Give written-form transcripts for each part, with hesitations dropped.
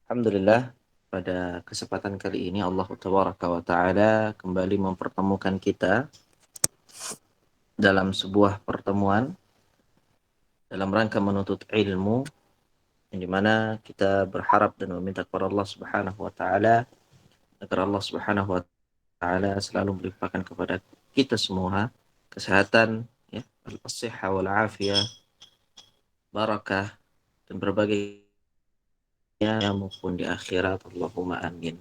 Alhamdulillah, pada kesempatan kali ini Allah Tabaraka wa Ta'ala kembali mempertemukan kita dalam sebuah pertemuan dalam rangka menuntut ilmu, yang dimana kita berharap dan meminta kepada Allah Subhanahu wa Ta'ala agar Allah Subhanahu wa Ta'ala selalu melimpahkan kepada kita semua kesehatan, ya, al-sihha wal afiyah, barakah, dan berbagai maupun di akhirat. Allahumma amin.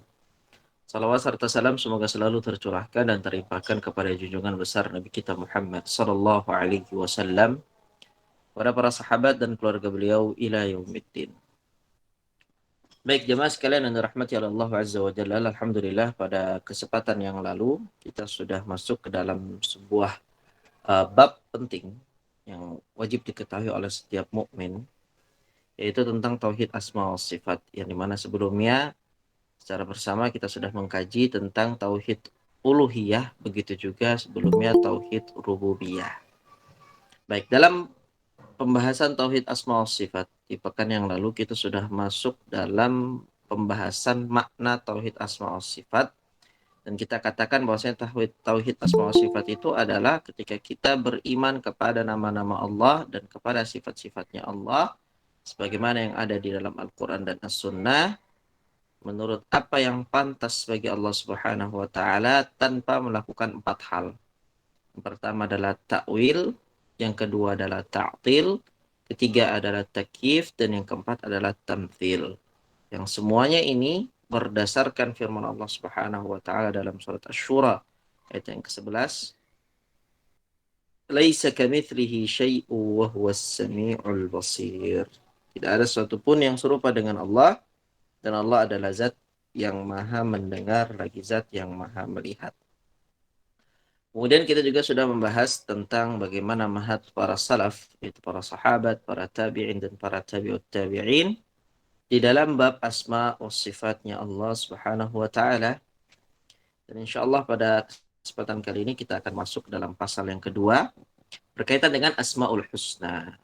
Salawat serta salam semoga selalu tercurahkan dan terlimpahkan kepada junjungan besar Nabi kita Muhammad sallallahu alaihi wasallam, kepada para sahabat dan keluarga beliau ila yaumiddin. Baik jemaah sekalian yang dirahmati oleh Allah Azza wa Jalla, alhamdulillah pada kesempatan yang lalu kita sudah masuk ke dalam sebuah bab penting yang wajib diketahui oleh setiap mukmin, yaitu tentang tauhid asma wa sifat, yang dimana sebelumnya secara bersama kita sudah mengkaji tentang tauhid uluhiyah, begitu juga sebelumnya tauhid rububiyah. Baik, dalam pembahasan tauhid asma wa sifat di pekan yang lalu kita sudah masuk dalam pembahasan makna tauhid asma wa sifat, dan kita katakan bahwasanya tauhid asma wa sifat itu adalah ketika kita beriman kepada nama-nama Allah dan kepada sifat-sifatnya Allah sebagaimana yang ada di dalam Al-Qur'an dan As-Sunnah, menurut apa yang pantas bagi Allah Subhanahu wa taala tanpa melakukan empat hal. Yang pertama adalah ta'wil, yang kedua adalah ta'til, ketiga adalah takyif, dan yang keempat adalah tamtsil. Yang semuanya ini berdasarkan firman Allah Subhanahu wa taala dalam surat Asy-Syura ayat yang ke-11, "Laisa kamitslihi syai'un wa huwas samiul basir." Tidak ada sesuatu pun yang serupa dengan Allah, dan Allah adalah zat yang maha mendengar lagi zat yang maha melihat. Kemudian kita juga sudah membahas tentang bagaimana manhaj para salaf, yaitu para sahabat, para tabi'in, dan para tabi'ut tabi'in di dalam bab asma wa sifatnya Allah Subhanahu wa taala. Dan insyaallah pada kesempatan kali ini kita akan masuk dalam pasal yang kedua berkaitan dengan Asmaul Husna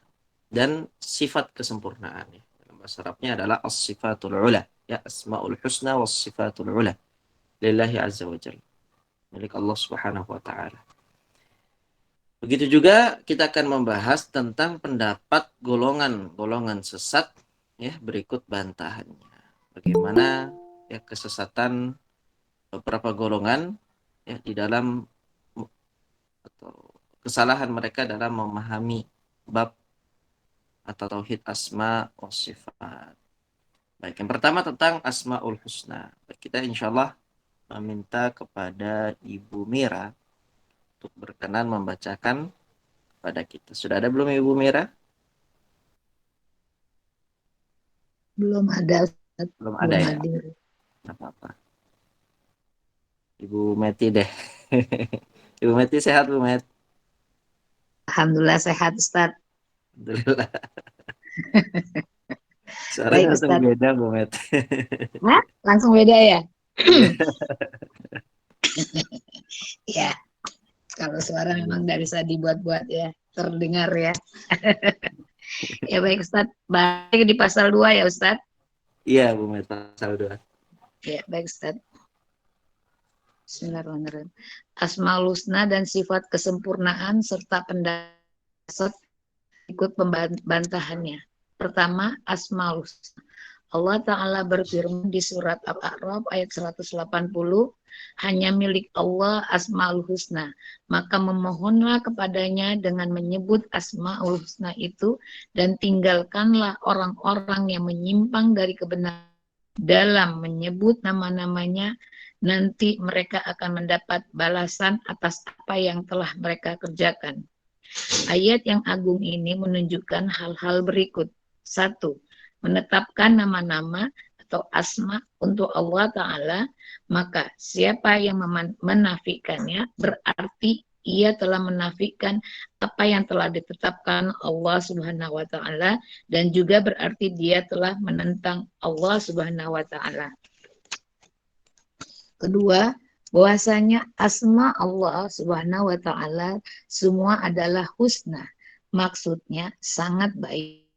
dan sifat kesempurnaan. Dalam bahasa Arabnya adalah as-sifatul ula, ya, Asmaul Husna was sifatul ula lillahi azza wa jalla, milik Allah Subhanahu wa taala. Begitu juga kita akan membahas tentang pendapat golongan-golongan sesat, ya, berikut bantahannya. Bagaimana ya kesesatan beberapa golongan, ya, di dalam atau kesalahan mereka dalam memahami bab atau tauhid asma wa sifat. Baik, yang pertama tentang Asmaul Husna. Kita insyaallah meminta kepada Ibu Mira untuk berkenan membacakan pada kita. Sudah ada belum Ibu Mira? Belum ada, Ustaz. Belum ada Belum ya? hadir. Tidak apa-apa. Ibu Meti deh. Ibu Meti sehat, Bu Met? Alhamdulillah sehat, Ustaz. Alhamdulillah. Suaranya Baik, langsung Ustaz. beda, Bu Met. Hah? Langsung beda ya? Iya. Ya, kalau suara memang tidak bisa dibuat-buat ya. Terdengar ya. Ya baik, Ustaz. Baik di pasal 2 ya, Ustaz. Iya, Bu Met, pasal 2. Ya, baik, Ustaz. Bismillahirrahmanirrahim. Asmaul Husna dan sifat kesempurnaan serta pendasar ikut pembantahannya. Pertama, Asmaul Husna. Allah Ta'ala berfirman di surat Al-A'raf ayat 180, hanya milik Allah Asma'ul Husna, maka memohonlah kepadanya dengan menyebut Asma'ul Husna itu, dan tinggalkanlah orang-orang yang menyimpang dari kebenaran dalam menyebut nama-namanya, nanti mereka akan mendapat balasan atas apa yang telah mereka kerjakan. Ayat yang agung ini menunjukkan hal-hal berikut. 1. Menetapkan nama-nama atau asma untuk Allah Ta'ala, maka siapa yang menafikannya berarti ia telah menafikan apa yang telah ditetapkan Allah Subhanahu wa Ta'ala, dan juga berarti dia telah menentang Allah Subhanahu wa Ta'ala. Kedua, bahwasanya asma Allah Subhanahu wa Ta'ala semua adalah husna. Maksudnya sangat baik.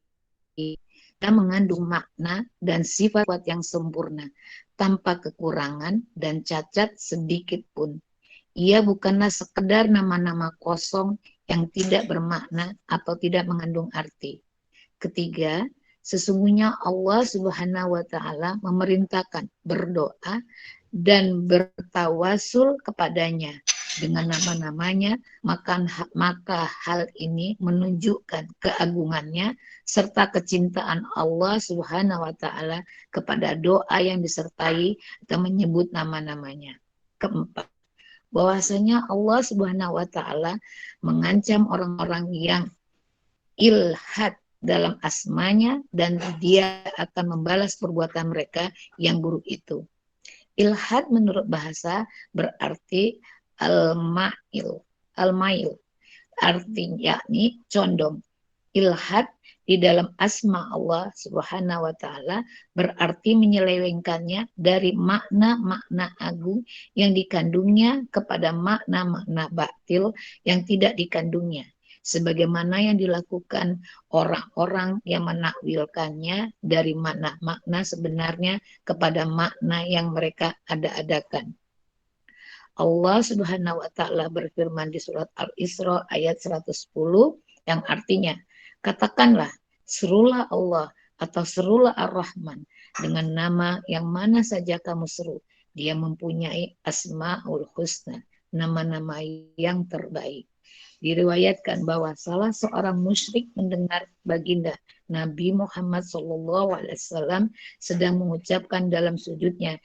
mengandung makna dan sifat yang sempurna, tanpa kekurangan dan cacat sedikit pun. Ia bukanlah sekedar nama-nama kosong yang tidak bermakna atau tidak mengandung arti. Ketiga, sesungguhnya Allah Subhanahu wa Ta'ala memerintahkan berdoa dan bertawasul kepadanya dengan nama-namanya, maka hal ini menunjukkan keagungannya serta kecintaan Allah Subhanahu wa Ta'ala kepada doa yang disertai atau menyebut nama-namanya. Keempat, bahwasanya Allah Subhanahu wa Ta'ala mengancam orang-orang yang ilhad dalam asmanya dan dia akan membalas perbuatan mereka yang buruk itu. Ilhad menurut bahasa berarti al-mail, artinya yakni condong. Ilhad di dalam asma Allah Subhanahu wa Ta'ala berarti menyelewengkannya dari makna-makna agung yang dikandungnya kepada makna-makna batil yang tidak dikandungnya, sebagaimana yang dilakukan orang-orang yang menakwilkannya dari makna-makna sebenarnya kepada makna yang mereka ada-adakan. Allah Subhanahu wa Ta'ala berfirman di surat Al-Isra ayat 110 yang artinya, katakanlah, serulah Allah atau serulah Ar-Rahman dengan nama yang mana saja kamu seru. Dia mempunyai Asmaul Husna, nama-nama yang terbaik. Diriwayatkan bahwa salah seorang musyrik mendengar baginda Nabi Muhammad SAW sedang mengucapkan dalam sujudnya,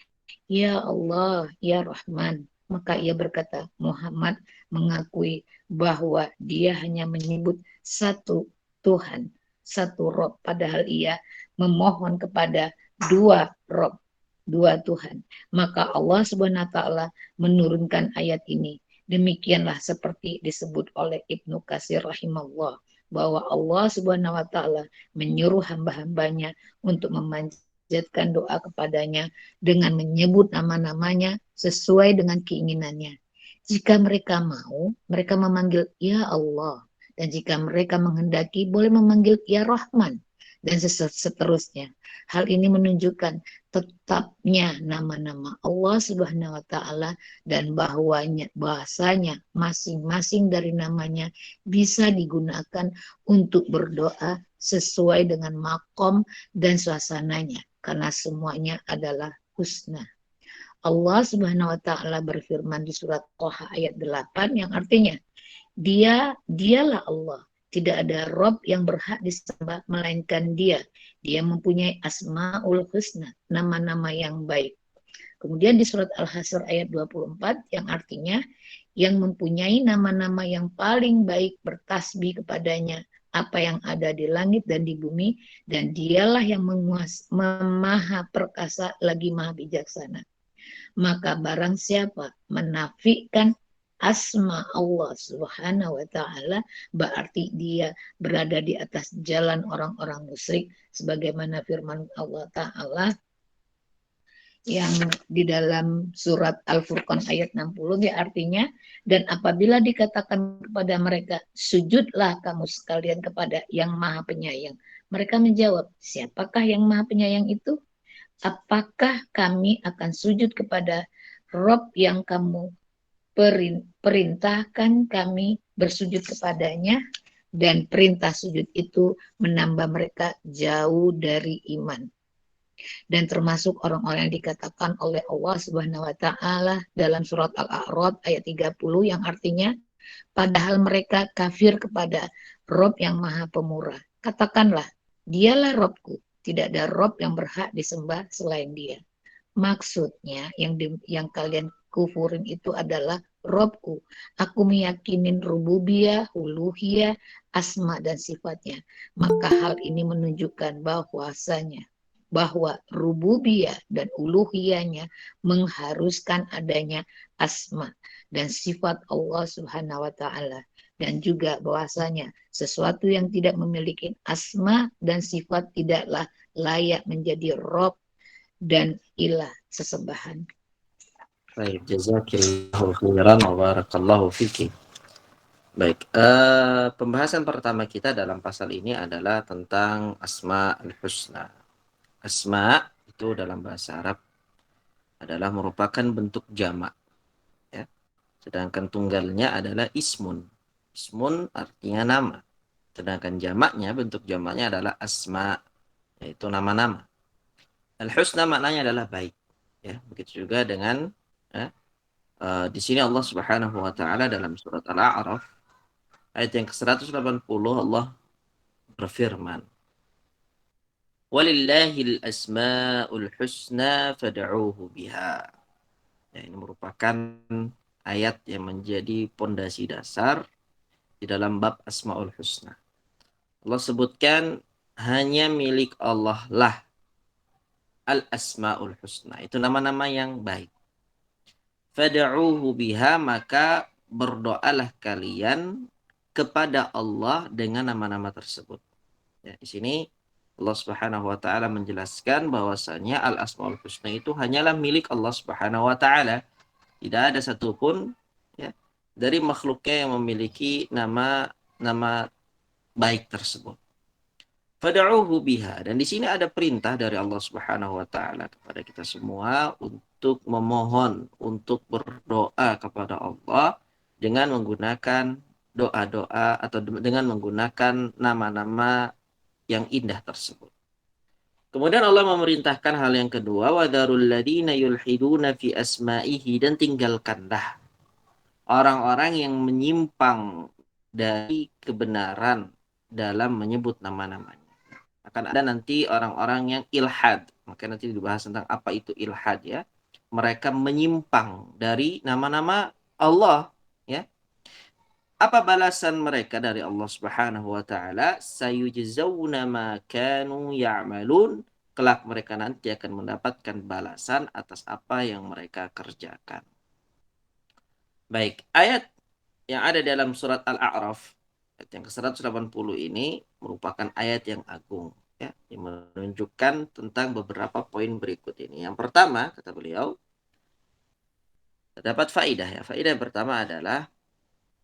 Ya Allah, Ya Rahman. Maka ia berkata, Muhammad mengakui bahwa dia hanya menyebut satu Tuhan, satu Rob, padahal ia memohon kepada dua Rob, dua Tuhan. Maka Allah Subhanahu wa Ta'ala menurunkan ayat ini. Demikianlah seperti disebut oleh Ibnu Katsir rahimahullah, bahwa Allah Subhanahu wa Ta'ala menyuruh hamba-hambanya untuk memanjatkan doa kepadanya dengan menyebut nama-namanya sesuai dengan keinginannya. Jika mereka mau, mereka memanggil Ya Allah. Dan jika mereka menghendaki, boleh memanggil Ya Rahman. Dan seterusnya. Hal ini menunjukkan tetapnya nama-nama Allah Subhanahu wa Ta'ala dan bahwasanya masing-masing dari namanya bisa digunakan untuk berdoa sesuai dengan makom dan suasananya, karena semuanya adalah husna. Allah Subhanahu wa Ta'ala berfirman di surat Toha ayat 8 yang artinya, dialah Allah. Tidak ada Rob yang berhak disembah melainkan dia. Dia mempunyai Asmaul Husna, nama-nama yang baik. Kemudian di surat Al-Hasr ayat 24 yang artinya, yang mempunyai nama-nama yang paling baik bertasbih kepadanya apa yang ada di langit dan di bumi, dan dialah yang maha perkasa lagi maha bijaksana. Maka barang siapa menafikan asma Allah Subhanahu wa Ta'ala, berarti dia berada di atas jalan orang-orang musyrik, sebagaimana firman Allah Ta'ala yang di dalam surat Al-Furqan ayat 60, ya artinya, dan apabila dikatakan kepada mereka, sujudlah kamu sekalian kepada yang maha penyayang, mereka menjawab, siapakah yang maha penyayang itu? Apakah kami akan sujud kepada Rob yang kamu perintahkan kami bersujud kepadanya? Dan perintah sujud itu menambah mereka jauh dari iman. Dan termasuk orang-orang yang dikatakan oleh Allah Subhanahu wa Ta'ala dalam surat Al-A'raf ayat 30 yang artinya, padahal mereka kafir kepada Rob yang maha pemurah. Katakanlah, dialah Robku, tidak ada Rob yang berhak disembah selain dia. Maksudnya yang kalian kufurin itu adalah Robku. Aku meyakinin rububiyah, uluhiyah, asma dan sifatnya. Maka hal ini menunjukkan bahwa rububiyah dan uluhiyahnya mengharuskan adanya asma dan sifat Allah Subhanahu wa Ta'ala, dan juga bahwasanya sesuatu yang tidak memiliki asma dan sifat tidaklah layak menjadi Rob dan ilah sesembahan. Baik, jazakillahu khairan wa barakallahu fiki. Baik, pembahasan pertama kita dalam pasal ini adalah tentang Asma'ul Husna. Asma itu dalam bahasa Arab adalah merupakan bentuk jamak, ya. Sedangkan tunggalnya adalah ismun. Ismun artinya nama. Sedangkan jamaknya, bentuk jamaknya adalah asma, yaitu nama-nama. Al-husna maknanya adalah baik. Ya, begitu juga dengan, ya, di sini Allah Subhanahu wa taala dalam surat Al-A'raf ayat yang ke-180 Allah berfirman, "Walillahil asmaul husna fad'uuhu biha." Ya, ini merupakan ayat yang menjadi pondasi dasar di dalam bab Asmaul Husna. Allah sebutkan hanya milik Allah lah Al-Asmaul Husna. Itu nama-nama yang baik. Fad'uuhu biha, maka berdoalah kalian kepada Allah dengan nama-nama tersebut. Ya, di sini Allah Subhanahu wa taala menjelaskan bahwasanya Al-Asmaul Husna itu hanyalah milik Allah Subhanahu wa taala. Tidak ada satupun, ya, dari makhluknya yang memiliki nama baik tersebut. Fad'uuhu biha. Dan di sini ada perintah dari Allah Subhanahu wa taala kepada kita semua untuk memohon, untuk berdoa kepada Allah dengan menggunakan doa-doa atau dengan menggunakan nama-nama yang indah tersebut. Kemudian Allah memerintahkan hal yang kedua, wadarul ladina yulhiduna fi asma'ihi, dan tinggalkanlah orang-orang yang menyimpang dari kebenaran dalam menyebut nama-namanya. Akan ada nanti orang-orang yang ilhad. Maka nanti dibahas tentang apa itu ilhad, ya. Mereka menyimpang dari nama-nama Allah, ya. Apa balasan mereka dari Allah Subhanahu wa taala? Sayujzauna ma kanu ya'malun. Kelak mereka nanti akan mendapatkan balasan atas apa yang mereka kerjakan. Baik, ayat yang ada dalam surat Al-A'raf ayat yang ke-180 ini merupakan ayat yang agung, ya, yang menunjukkan tentang beberapa poin berikut ini. Yang pertama, kata beliau, terdapat faidah, ya. Faidah yang pertama adalah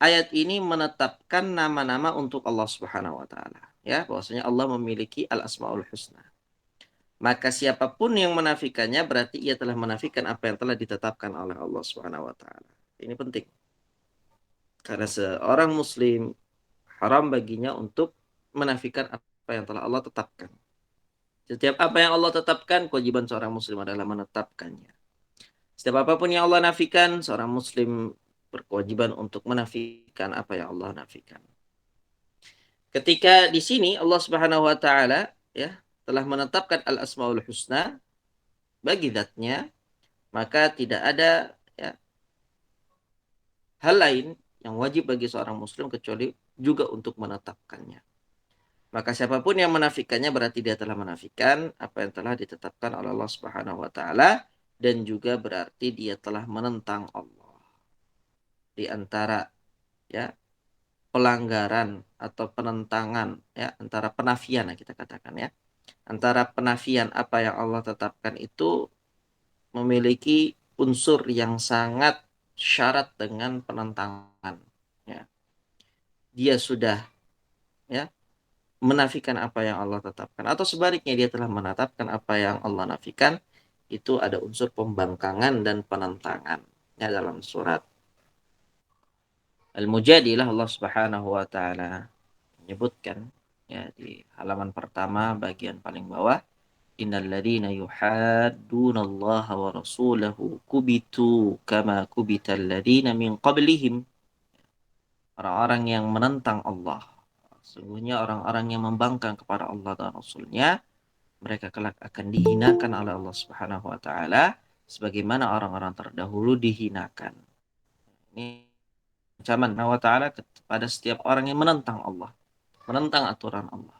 ayat ini menetapkan nama-nama untuk Allah Subhanahu wa taala, ya, bahwasanya Allah memiliki Al-Asmaul Husna. Maka siapapun yang menafikannya berarti ia telah menafikan apa yang telah ditetapkan oleh Allah Subhanahu wa taala. Ini penting. Karena seorang muslim haram baginya untuk menafikan apa yang telah Allah tetapkan. Setiap apa yang Allah tetapkan, kewajiban seorang muslim adalah menetapkannya. Setiap apapun yang Allah nafikan, seorang muslim berkewajiban untuk menafikan apa yang Allah nafikan. Ketika di sini Allah Subhanahu wa taala, ya, telah menetapkan Al-Asmaul Husna bagi zatnya, maka tidak ada, ya, hal lain yang wajib bagi seorang muslim kecuali juga untuk menetapkannya. Maka siapapun yang menafikannya berarti dia telah menafikan apa yang telah ditetapkan oleh Allah Subhanahu wa taala, dan juga berarti dia telah menentang Allah. Di antara, ya, pelanggaran atau penentangan, ya, antara penafian, ya, kita katakan, ya. Antara penafian apa yang Allah tetapkan itu memiliki unsur yang sangat syarat dengan penentangan, ya. Dia sudah, ya, menafikan apa yang Allah tetapkan, atau sebaliknya dia telah menetapkan apa yang Allah nafikan, itu ada unsur pembangkangan dan penentangan, ya. Dalam surat Al-Mujadilah Allah Subhanahu wa taala menyebutkan, ya, di halaman pertama bagian paling bawah, innal ladzina yuhaddunallaha wa rasulahu kubitu kama kubital ladzina min qablihim. Orang-orang yang menentang Allah, sungguhnya orang-orang yang membangkang kepada Allah dan Rasulnya, mereka kelak akan dihinakan oleh Allah Subhanahu wa taala sebagaimana orang-orang terdahulu dihinakan. Ini ancaman Allah wa taala kepada setiap orang yang menentang Allah, menentang aturan Allah.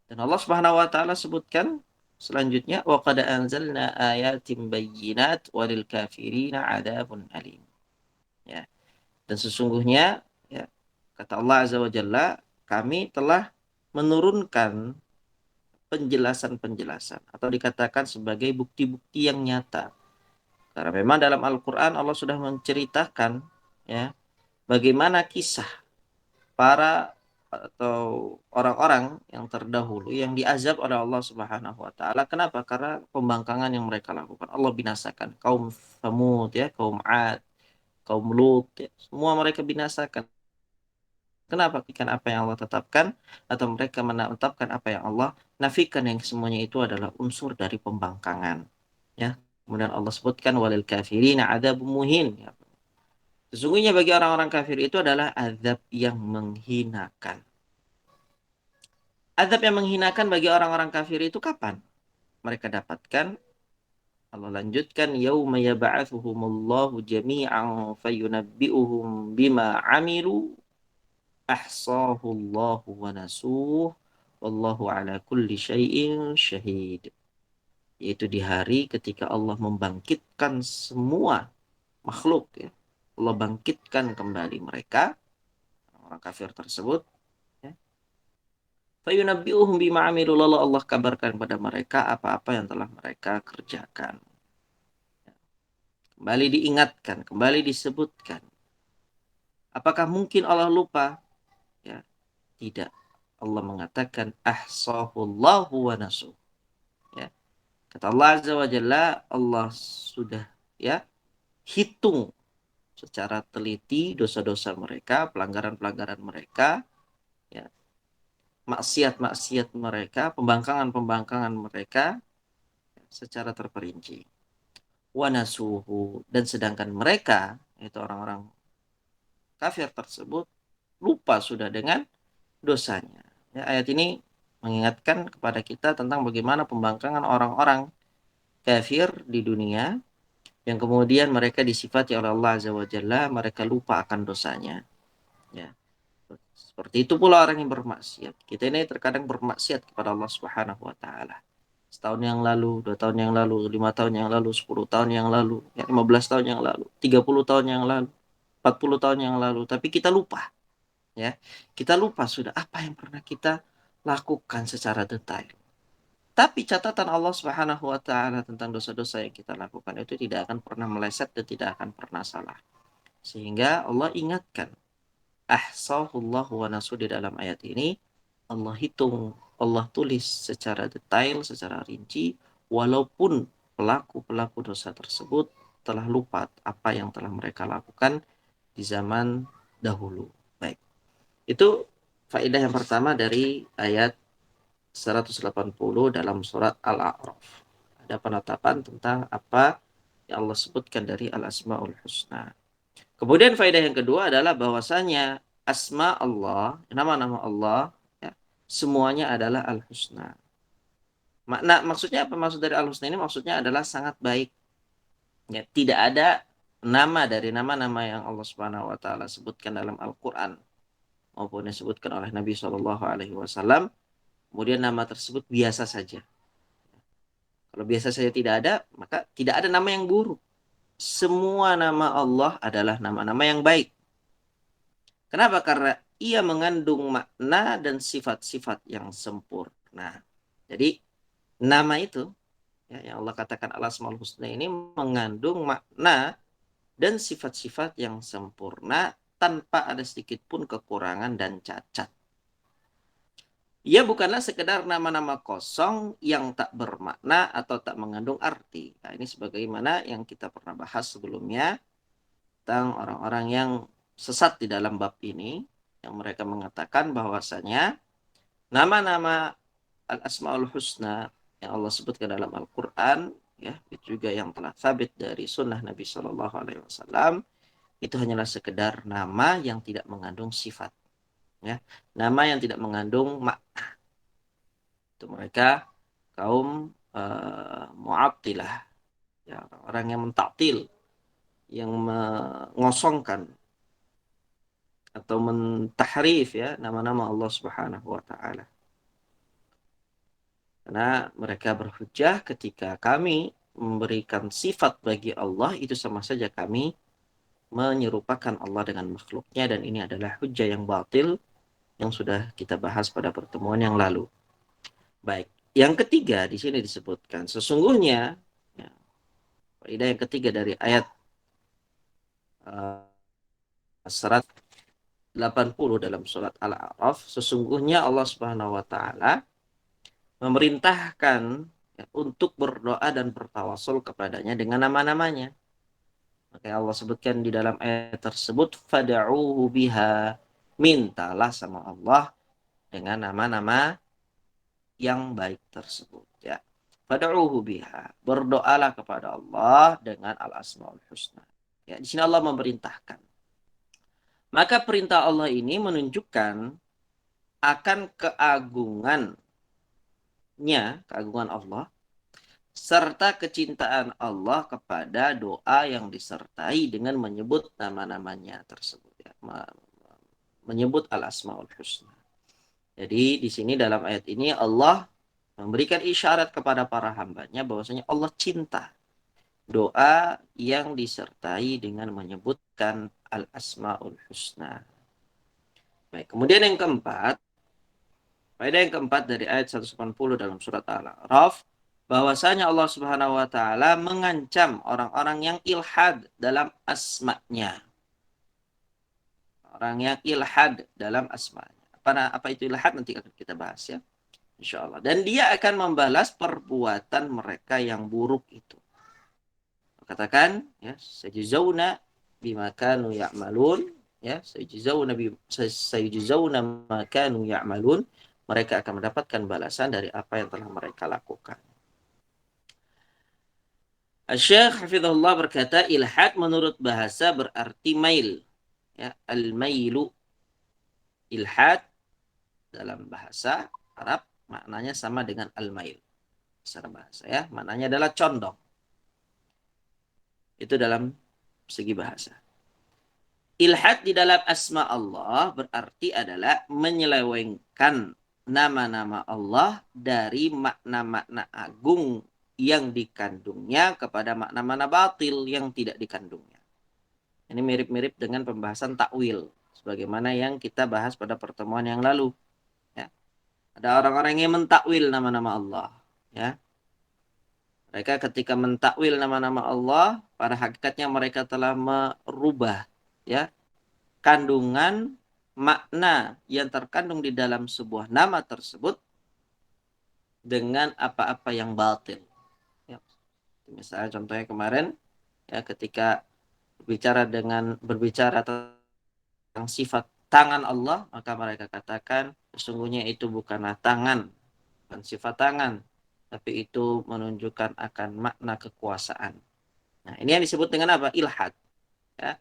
Dan Allah Subhanahu wa taala sebutkan selanjutnya, wa qad anzalna ayatin bayyinat walil kafirina adzabun alim. Ya. Dan sesungguhnya, ya, kata Allah Azza wa Jalla, kami telah menurunkan penjelasan-penjelasan atau dikatakan sebagai bukti-bukti yang nyata. Karena memang dalam Al-Quran Allah sudah menceritakan, ya, bagaimana kisah para atau orang-orang yang terdahulu yang diazab oleh Allah Subhanahu wa taala. Kenapa? Karena pembangkangan yang mereka lakukan. Allah binasakan kaum Thamud ya, kaum Ad, kaum Lut ya. Semua mereka binasakan. Kenapa? Kan apa yang Allah tetapkan atau mereka menetapkan apa yang Allah nafikan, yang semuanya itu adalah unsur dari pembangkangan. Ya. Kemudian Allah sebutkan walil kafirina adzabun muhin. Ya. Sesungguhnya bagi orang-orang kafir itu adalah azab yang menghinakan. Azab yang menghinakan bagi orang-orang kafir itu kapan mereka dapatkan? Allah lanjutkan, yauma yab'atsuhumullahu jami'an fayunabbi'uhum bima 'amilu ahsahullahu wa nasuh wallahu ala kulli syai'in syahid. Yaitu di hari ketika Allah membangkitkan semua makhluk ya. Allah bangkitkan kembali mereka, orang kafir tersebut ya. Fayunabbi'uhum bima 'amilu, lalu Allah kabarkan kepada mereka apa-apa yang telah mereka kerjakan. Kembali diingatkan, kembali disebutkan. Apakah mungkin Allah lupa? Ya, tidak. Allah mengatakan ahsahullahu wa nasuh. Ya. Kata Allah Azza wa Jalla, Allah sudah ya hitung secara teliti dosa-dosa mereka, pelanggaran-pelanggaran mereka, ya, maksiat-maksiat mereka, pembangkangan-pembangkangan mereka secara terperinci. Wa nasuhu, dan sedangkan mereka, yaitu orang-orang kafir tersebut, lupa sudah dengan dosanya. Ya, ayat ini mengingatkan kepada kita tentang bagaimana pembangkangan orang-orang kafir di dunia yang kemudian mereka disifati oleh Allah Azza wa Jalla, mereka lupa akan dosanya. Ya. Seperti itu pula orang yang bermaksiat. Kita ini terkadang bermaksiat kepada Allah Subhanahu wa taala. Setahun yang lalu, 2 tahun yang lalu, 5 tahun yang lalu, 10 tahun yang lalu, ya, 15 tahun yang lalu, 30 tahun yang lalu, 40 tahun yang lalu, tapi kita lupa. Ya, kita lupa sudah apa yang pernah kita lakukan secara detail. Tapi catatan Allah Subhanahu wa taala tentang dosa-dosa yang kita lakukan itu tidak akan pernah meleset dan tidak akan pernah salah. Sehingga Allah ingatkan, ahsahullahu wa nasu, di dalam ayat ini Allah hitung, Allah tulis secara detail, secara rinci, walaupun pelaku-pelaku dosa tersebut telah lupa apa yang telah mereka lakukan di zaman dahulu. Baik. Itu faedah yang pertama dari ayat 180 dalam surat Al-A'raf. Ada penetapan tentang apa yang Allah sebutkan dari Al-Asma'ul Husna. Kemudian faedah yang kedua adalah bahwasanya asma Allah, nama-nama Allah, ya, semuanya adalah Al-Husna. Maksudnya apa? Maksud dari Al-Husna ini maksudnya adalah sangat baik. Ya, tidak ada nama dari nama-nama yang Allah Subhanahu wa taala sebutkan dalam Al-Qur'an maupun disebutkan oleh Nabi Shallallahu alaihi wasallam, kemudian nama tersebut biasa saja. Kalau biasa saja tidak ada, maka tidak ada nama yang buruk. Semua nama Allah adalah nama-nama yang baik. Kenapa? Karena ia mengandung makna dan sifat-sifat yang sempurna. Jadi nama itu, ya, yang Allah katakan Al-Asmaul Husna ini mengandung makna dan sifat-sifat yang sempurna tanpa ada sedikit pun kekurangan dan cacat. Ia bukanlah sekedar nama-nama kosong yang tak bermakna atau tak mengandung arti. Nah, ini sebagaimana yang kita pernah bahas sebelumnya tentang orang-orang yang sesat di dalam bab ini, yang mereka mengatakan bahwasanya nama-nama Al-Asmaul Husna yang Allah sebutkan dalam Al-Quran, ya, itu juga yang telah sabit dari sunnah Nabi Shallallahu Alaihi Wasallam, itu hanyalah sekedar nama yang tidak mengandung sifat, ya, nama yang tidak mengandung makna. Itu mereka kaum Mu'attilah, ya, orang yang mentaktil, yang mengosongkan atau mentahrif ya nama-nama Allah Subhanahu wa taala. Karena mereka berhujjah ketika kami memberikan sifat bagi Allah, itu sama saja kami menyerupakan Allah dengan makhluknya, dan ini adalah hujjah yang batil yang sudah kita bahas pada pertemuan yang lalu. Baik, yang ketiga di sini disebutkan sesungguhnya, ya, faedah yang ketiga dari ayat 100 80 dalam surat Al-A'raf, sesungguhnya Allah Subhanahu wa taala memerintahkan ya, untuk berdoa dan bertawasul kepadanya dengan nama-namanya. Maka Allah sebutkan di dalam ayat tersebut, fad'uhu biha, mintalah sama Allah dengan nama-nama yang baik tersebut ya. Fad'uhu biha, berdoalah kepada Allah dengan al-asmaul husna. Ya, di sini Allah memerintahkan. Maka perintah Allah ini menunjukkan akan keagungannya, keagungan Allah serta kecintaan Allah kepada doa yang disertai dengan menyebut nama-namanya tersebut ya. Menyebut al-asmaul husna. Jadi di sini dalam ayat ini Allah memberikan isyarat kepada para hambanya bahwasanya Allah cinta doa yang disertai dengan menyebutkan al-asmaul husna. Baik, kemudian yang keempat, faedah yang keempat dari ayat 180 dalam surat Al-A'raf, bahwasanya Allah Subhanahu wa taala mengancam orang-orang yang ilhad dalam asma-Nya. Orang yang ilhad dalam asma-Nya. Apa itu ilhad nanti akan kita bahas ya. Insya Allah. Dan dia akan membalas perbuatan mereka yang buruk itu. Katakan ya, sajzauna bima kanu ya'malun ya, sajzauna ma kanu ya'malun, mereka akan mendapatkan balasan dari apa yang telah mereka lakukan. Asy-Syaikh hafizahullah berkata, ilhad menurut bahasa berarti mail ya, al-mailu. Ilhad dalam bahasa Arab maknanya sama dengan al-mail secara bahasa ya, maknanya adalah condong. Itu dalam segi bahasa. Ilhad di dalam asma Allah berarti adalah menyelewengkan nama-nama Allah dari makna-makna agung yang dikandungnya kepada makna-makna batil yang tidak dikandungnya. Ini mirip-mirip dengan pembahasan takwil, sebagaimana yang kita bahas pada pertemuan yang lalu. Ya. Ada orang-orang yang mentakwil nama-nama Allah. Ya. Mereka ketika mentakwil nama-nama Allah, pada hakikatnya mereka telah merubah ya kandungan makna yang terkandung di dalam sebuah nama tersebut dengan apa-apa yang batil. Ya. Misalnya contohnya kemarin ya ketika berbicara tentang sifat tangan Allah, maka mereka katakan sesungguhnya itu bukanlah tangan, bukan sifat tangan, tapi itu menunjukkan akan makna kekuasaan. Nah, ini yang disebut dengan apa? Ilhad. Ya.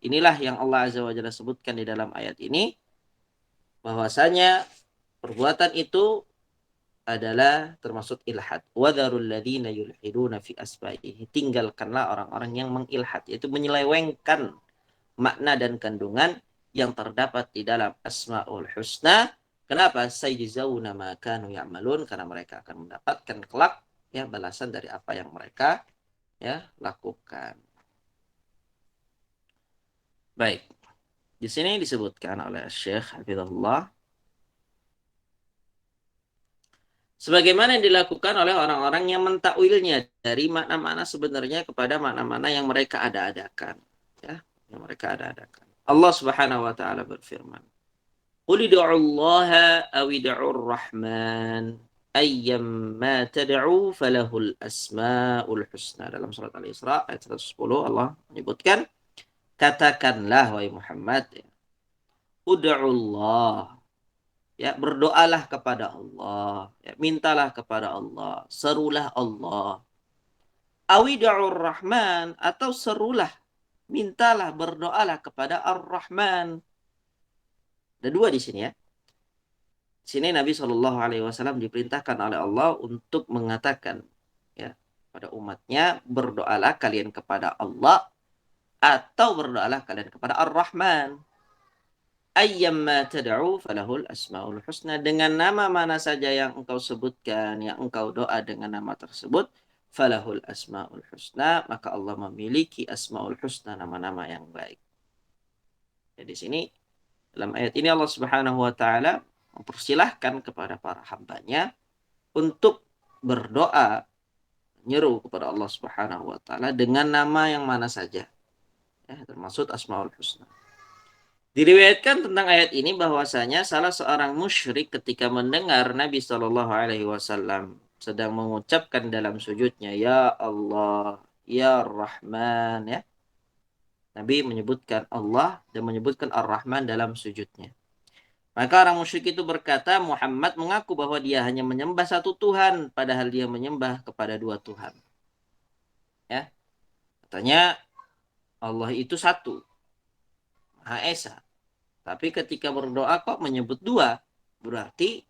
Inilah yang Allah Azza wa Jalla sebutkan di dalam ayat ini, bahwasanya perbuatan itu adalah termasuk ilhad. Wadharul ladzina yulhiduna fi asma'ihi. Tinggalkanlah orang-orang yang mengilhad, yaitu menyelewengkan makna dan kandungan yang terdapat di dalam Asmaul Husna. Kenapa? Sayyizauna ma kanu ya'malun, karena mereka akan mendapatkan kelak ya balasan dari apa yang mereka ya lakukan. Baik. Di sini disebutkan oleh Syekh Hafizahullah sebagaimana yang dilakukan oleh orang-orang yang mentakwilnya dari makna-makna sebenarnya kepada makna-makna yang mereka ada-adakan. Ya, yang mereka ada-adakan. Allah Subhanahu wa taala berfirman, "Qul ud'u Allah aw ud'u Rahman, ayyamma tad'u falahul asmaul husna." Dalam surat Al-Isra ayat 110 Allah menyebutkan, katakanlah wahai Muhammad, ud'u Allah, ya berdoalah kepada Allah, ya mintalah kepada Allah, serulah Allah. Awid'ur Rahman, atau serulah, mintalah, berdoalah kepada Ar-Rahman. Ada dua di sini ya. Di sini Nabi Shallallahu Alaihi Wasallam diperintahkan oleh Allah untuk mengatakan ya pada umatnya, berdoalah kalian kepada Allah atau berdoalah kalian kepada Ar-Rahman. Ayyamma tad'u falahul asmaul husna, dengan nama mana saja yang engkau sebutkan, yang engkau doa dengan nama tersebut, falahul asmaul husna, maka Allah memiliki asmaul husna, nama-nama yang baik. Jadi di sini dalam ayat ini Allah Subhanahu wa taala mempersilahkan kepada para hambanya untuk berdoa, menyeru kepada Allah Subhanahu wa taala dengan nama yang mana saja. Ya, termasuk asmaul husna. Diriwayatkan tentang ayat ini bahwasanya salah seorang musyrik ketika mendengar Nabi Shallallahu Alaihi Wasallam sedang mengucapkan dalam sujudnya, Ya Allah, Ya Rahman, ya. Nabi menyebutkan Allah dan menyebutkan Ar-Rahman dalam sujudnya. Maka orang musyrik itu berkata, Muhammad mengaku bahwa dia hanya menyembah satu Tuhan, padahal dia menyembah kepada dua Tuhan. Ya, katanya Allah itu satu, Maha Esa. Tapi ketika berdoa kok menyebut dua, berarti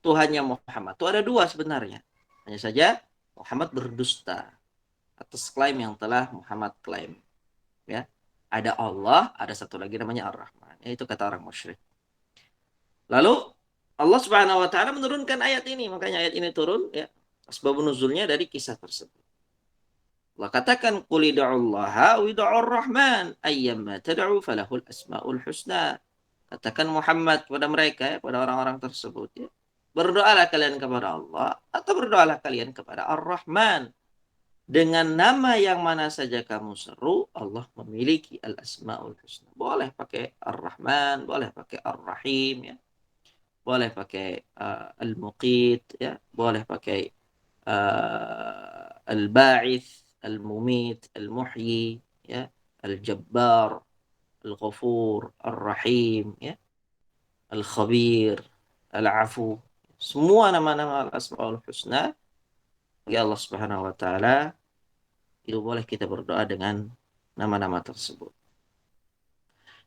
Tuhannya Muhammad itu ada dua sebenarnya. Hanya saja Muhammad berdusta atas klaim yang telah Muhammad klaim. Ya, ada Allah, ada satu lagi namanya Ar-Rahman. Itu kata orang musyrik. Lalu Allah Subhanahu wa taala menurunkan ayat ini, makanya ayat ini turun ya. Asbab nuzulnya dari kisah tersebut. Allah katakan qul id'ullaha wa id'ur rahman ayyamma tad'u falahul asmaul husna. Katakan Muhammad kepada mereka ya, kepada orang-orang tersebut ya. Berdoalah kalian kepada Allah atau berdoalah kalian kepada Ar-Rahman. Dengan nama yang mana saja kamu seru, Allah memiliki al-asmaul husna. Boleh pakai Ar-Rahman, boleh pakai Ar-Rahim ya. Boleh pakai Al-Muqit ya, boleh pakai Al-Ba'ith, Al-Mumit, Al-Muhyi ya, Al-Jabbar, Al-Ghafur, Ar-Rahim ya, Al-Khabir, Al-Afu. Semua nama-nama Al-Asmaul Husna ya Allah Subhanahu wa taala itu boleh kita berdoa dengan nama-nama tersebut.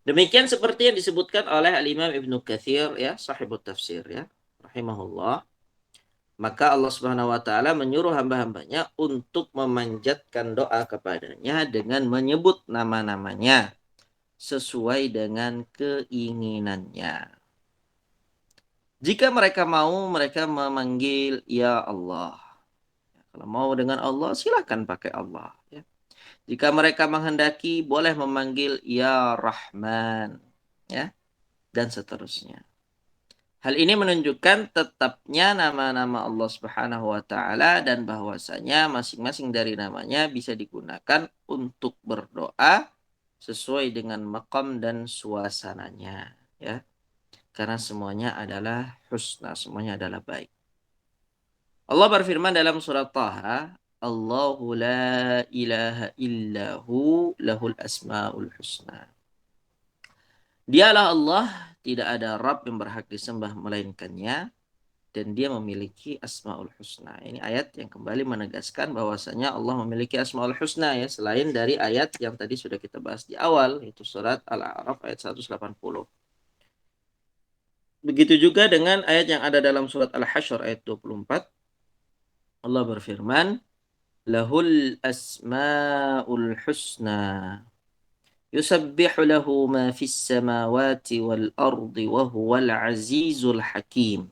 Demikian seperti yang disebutkan oleh Al-Imam Ibnu Katsir ya, sahibut tafsir ya, rahimahullah. Maka Allah Subhanahu wa taala menyuruh hamba-hambanya untuk memanjatkan doa kepadanya dengan menyebut nama-namanya sesuai dengan keinginannya. Jika mereka mau, mereka memanggil Ya Allah. Kalau mau dengan Allah, silakan pakai Allah. Ya. Jika mereka menghendaki, boleh memanggil Ya Rahman. Ya, dan seterusnya. Hal ini menunjukkan tetapnya nama-nama Allah Subhanahu wa taala dan bahwasanya masing-masing dari namanya bisa digunakan untuk berdoa sesuai dengan maqam dan suasananya, ya. Karena semuanya adalah husna, semuanya adalah baik. Allah berfirman dalam surat Taha, Allahu la ilaha illahu lahul asmaul husna. Dialah Allah, tidak ada Rabb yang berhak disembah melainkannya, dan dia memiliki Asmaul Husna. Ini ayat yang kembali menegaskan bahwasanya Allah memiliki Asmaul Husna ya, selain dari ayat yang tadi sudah kita bahas di awal, yaitu surat Al-A'raf ayat 180. Begitu juga dengan ayat yang ada dalam surat Al-Hasyr ayat 24. Allah berfirman, Lahul Asmaul Husna. Yusabbihu lahu ma fis samawati wal ardi wa huwal azizul hakim.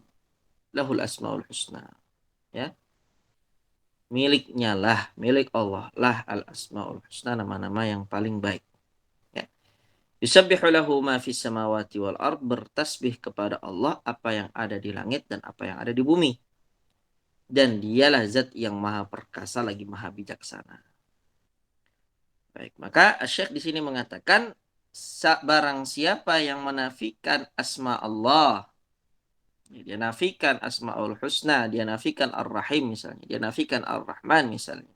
Lahul asmaul husna. Ya. Miliknya lah, milik Allah lah al asmaul husna, nama-nama yang paling baik. Ya. Yusabbihu lahu ma fis samawati wal ard, bertasbih kepada Allah apa yang ada di langit dan apa yang ada di bumi. Dan dialah zat yang maha perkasa lagi maha bijaksana. Baik, maka Syekh di sini mengatakan barang siapa yang menafikan asma Allah, dia nafikan asmaul husna, dia nafikan ar-rahim misalnya, dia nafikan ar-rahman misalnya,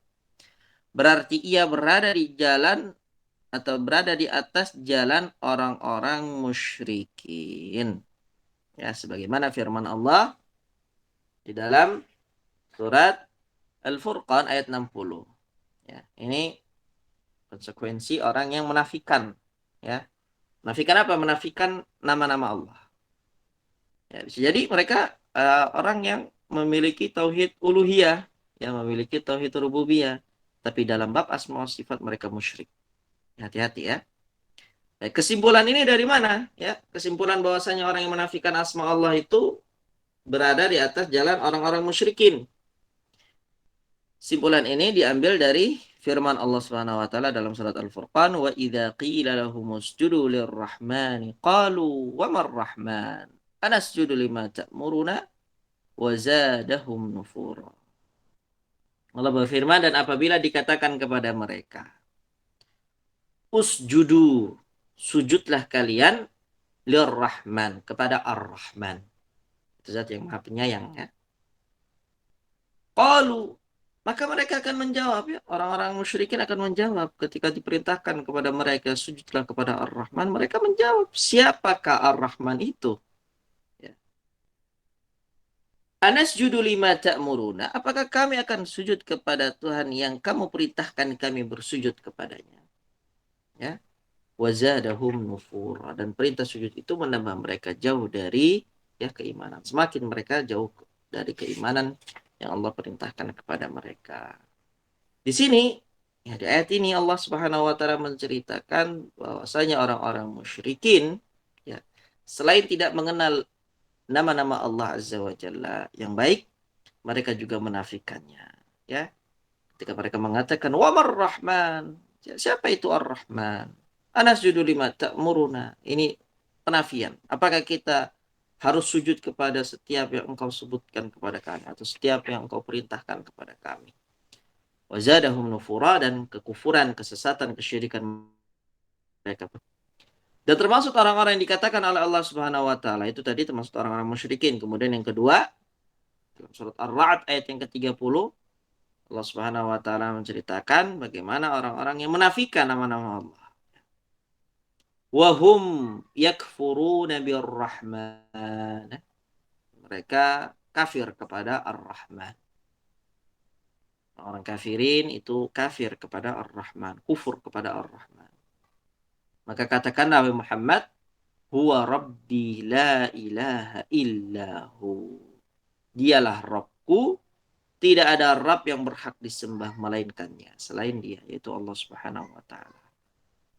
berarti ia berada di jalan atau berada di atas jalan orang-orang musyrikin. Ya, sebagaimana firman Allah di dalam surat Al-Furqan ayat 60. Ya, ini konsekuensi orang yang menafikan, ya. Menafikan apa? Menafikan nama-nama Allah. Ya, bisa jadi mereka orang yang memiliki tauhid uluhiyah, yang memiliki tauhid rububiyah, tapi dalam bab asma wa sifat mereka musyrik. Hati-hati ya. Baik, kesimpulan ini dari mana? Ya, kesimpulan bahwasanya orang yang menafikan asma Allah itu berada di atas jalan orang-orang musyrikin. Simpulan ini diambil dari firman Allah Subhanahu wa taala dalam surat Al-Furqan, wa idza qila lahum usjudu lirrahmani qalu wa marrahman anasjudu lima ta'muruna wa zadahum nufura. Allah berfirman, dan apabila dikatakan kepada mereka usjudu, sujudlah kalian lirrahman, kepada ar-Rahman. Itu zat yang maha penyayang ya. Qalu, maka mereka akan menjawab ya. Orang-orang musyrikin akan menjawab ketika diperintahkan kepada mereka sujudlah kepada ar-Rahman. Mereka menjawab, siapakah ar-Rahman itu? Ya. Anasjudu lima ta'muruna. Apakah kami akan sujud kepada Tuhan yang kamu perintahkan kami bersujud kepadanya? Ya. Wazadahum nufura. Dan perintah sujud itu menambah mereka jauh dari ya keimanan. Semakin mereka jauh dari keimanan yang Allah perintahkan kepada mereka. Di sini, ya di ayat ini Allah Subhanahu wa taala menceritakan bahwasanya orang-orang musyrikin ya, selain tidak mengenal nama-nama Allah Azza wa Jalla yang baik, mereka juga menafikannya. Ya, ketika mereka mengatakan wa Rahman, siapa itu Ar-Rahman? Anasjudu lima ta'muruna. Ini penafian. Apakah kita harus sujud kepada setiap yang engkau sebutkan kepada kami atau setiap yang engkau perintahkan kepada kami? Wazadahum nufura, dan kekufuran, kesesatan, kesyirikan mereka. Dan termasuk orang-orang yang dikatakan oleh Allah Subhanahu wa taala itu tadi termasuk orang-orang musyrikin. Kemudian yang kedua, dalam surat Ar-Ra'd ayat yang ke-30, Allah Subhanahu wa taala menceritakan bagaimana orang-orang yang menafikan nama-nama Allah. Wahum yakfuruna birrahman. Mereka kafir kepada Ar-Rahman. Orang kafirin itu kafir kepada Ar-Rahman, kufur kepada Ar-Rahman. Maka katakanlah Nabi Muhammad, huwa rabbi la ilaha illahu. Dialah Rabbku, tidak ada Rabb yang berhak disembah melainkannya selain Dia, yaitu Allah Subhanahu wa taala.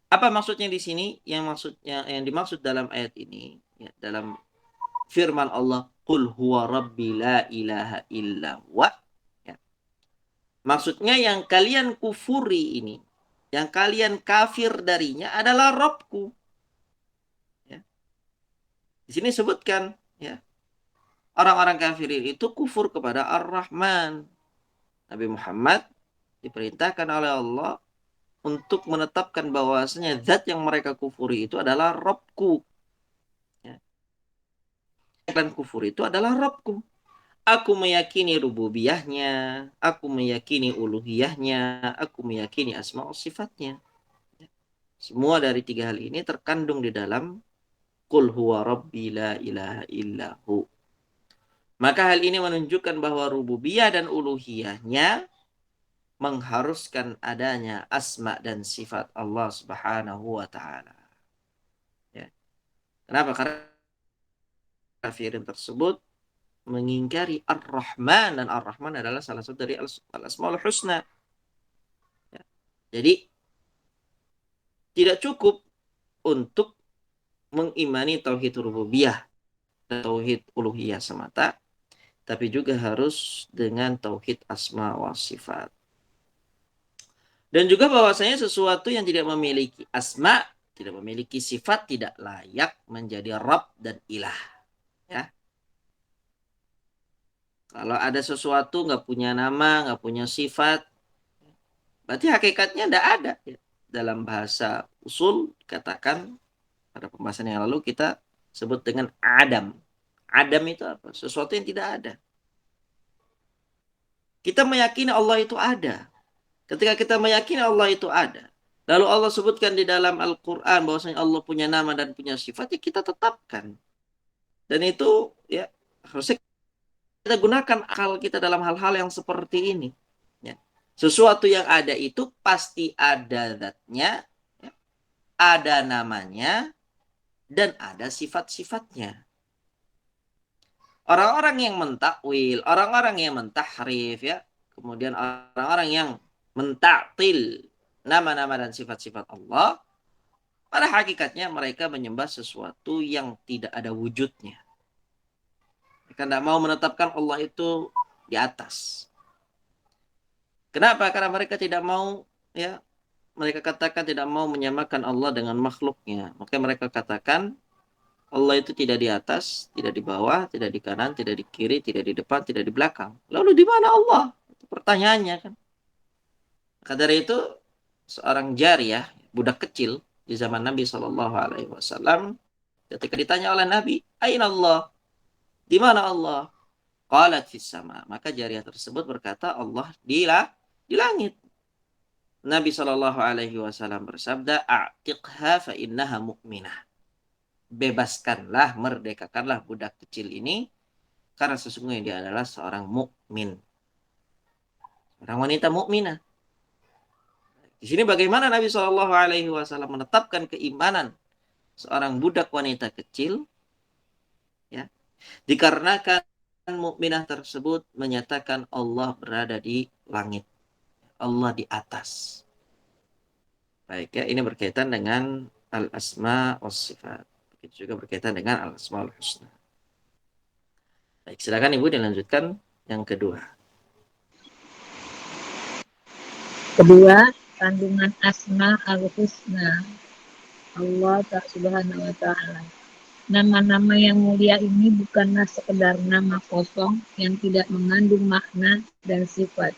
Apa maksudnya di sini? Yang dimaksud dalam ayat ini, ya, dalam firman Allah, qul huwa rabbi la ilaha illa huwa. Ya. Maksudnya yang kalian kufuri ini, yang kalian kafir darinya adalah Rabbku. Ya. Di sini sebutkan, ya, orang-orang kafir itu kufur kepada Ar-Rahman. Nabi Muhammad diperintahkan oleh Allah untuk menetapkan bahwasanya zat yang mereka kufuri itu adalah Rabbku. Ya. Yang kufur itu adalah Rabbku. Aku meyakini rububiyahnya, aku meyakini uluhiyahnya, aku meyakini asma wa sifatnya. Semua dari tiga hal ini terkandung di dalam qul huwa rabbi la ilaha illahu. Maka hal ini menunjukkan bahwa rububiyah dan uluhiyahnya mengharuskan adanya asma dan sifat Allah Subhanahu wa taala. Ya. Kenapa? Karena kafirin tersebut mengingkari Ar-Rahman, dan Ar-Rahman adalah salah satu dari Al-Asmaul Husna. Ya. Jadi tidak cukup untuk mengimani tauhid rububiyah dan tauhid uluhiyah semata, tapi juga harus dengan tauhid asma wa sifat. Dan juga bahwasanya sesuatu yang tidak memiliki asma, tidak memiliki sifat, tidak layak menjadi Rabb dan ilah. Ya. Kalau ada sesuatu nggak punya nama, nggak punya sifat, berarti hakikatnya tidak ada. Ya. Dalam bahasa usul katakan pada pembahasan yang lalu kita sebut dengan adam. Adam itu apa? Sesuatu yang tidak ada. Kita meyakini Allah itu ada. Ketika kita meyakini Allah itu ada, lalu Allah sebutkan di dalam Al-Quran bahwasanya Allah punya nama dan punya sifat, ya kita tetapkan. Dan itu ya harusnya kita gunakan akal kita dalam hal-hal yang seperti ini. Ya. Sesuatu yang ada itu pasti ada zatnya, ya, ada namanya, dan ada sifat-sifatnya. Orang-orang yang mentakwil, orang-orang yang mentahrif, ya, kemudian orang-orang yang mentaktil nama-nama dan sifat-sifat Allah, pada hakikatnya mereka menyembah sesuatu yang tidak ada wujudnya. Mereka tidak mau menetapkan Allah itu di atas. Kenapa? Karena mereka tidak mau, ya, mereka katakan tidak mau menyamakan Allah dengan makhluknya. Maka mereka katakan Allah itu tidak di atas, tidak di bawah, tidak di kanan, tidak di kiri, tidak di depan, tidak di belakang. Lalu di mana Allah? Itu pertanyaannya kan. Maka dari itu seorang jariyah, budak kecil, di zaman Nabi Shallallahu Alaihi Wasallam ketika ditanya oleh Nabi, Aina Allah? Di mana Allah? Qalat fis sama. Maka jariah tersebut berkata, Allah di langit. Nabi Shallallahu Alaihi Wasallam bersabda, A'tiqha fa innaha mu'minah. Bebaskanlah, merdekakanlah budak kecil ini, karena sesungguhnya dia adalah seorang mukmin, orang wanita mukminah. Di sini bagaimana Nabi Shallallahu Alaihi Wasallam menetapkan keimanan seorang budak wanita kecil, ya, dikarenakan mukminah tersebut menyatakan Allah berada di langit, Allah di atas. Baik ya, ini berkaitan dengan al-asma was sifat. Begitu juga berkaitan dengan al-asmaul husna. Baik, silakan Ibu dilanjutkan yang kedua. Kedua, kandungan asma al-husna Allah subhanahu wa ta'ala. Nama-nama yang mulia ini bukanlah sekedar nama kosong yang tidak mengandung makna dan sifat.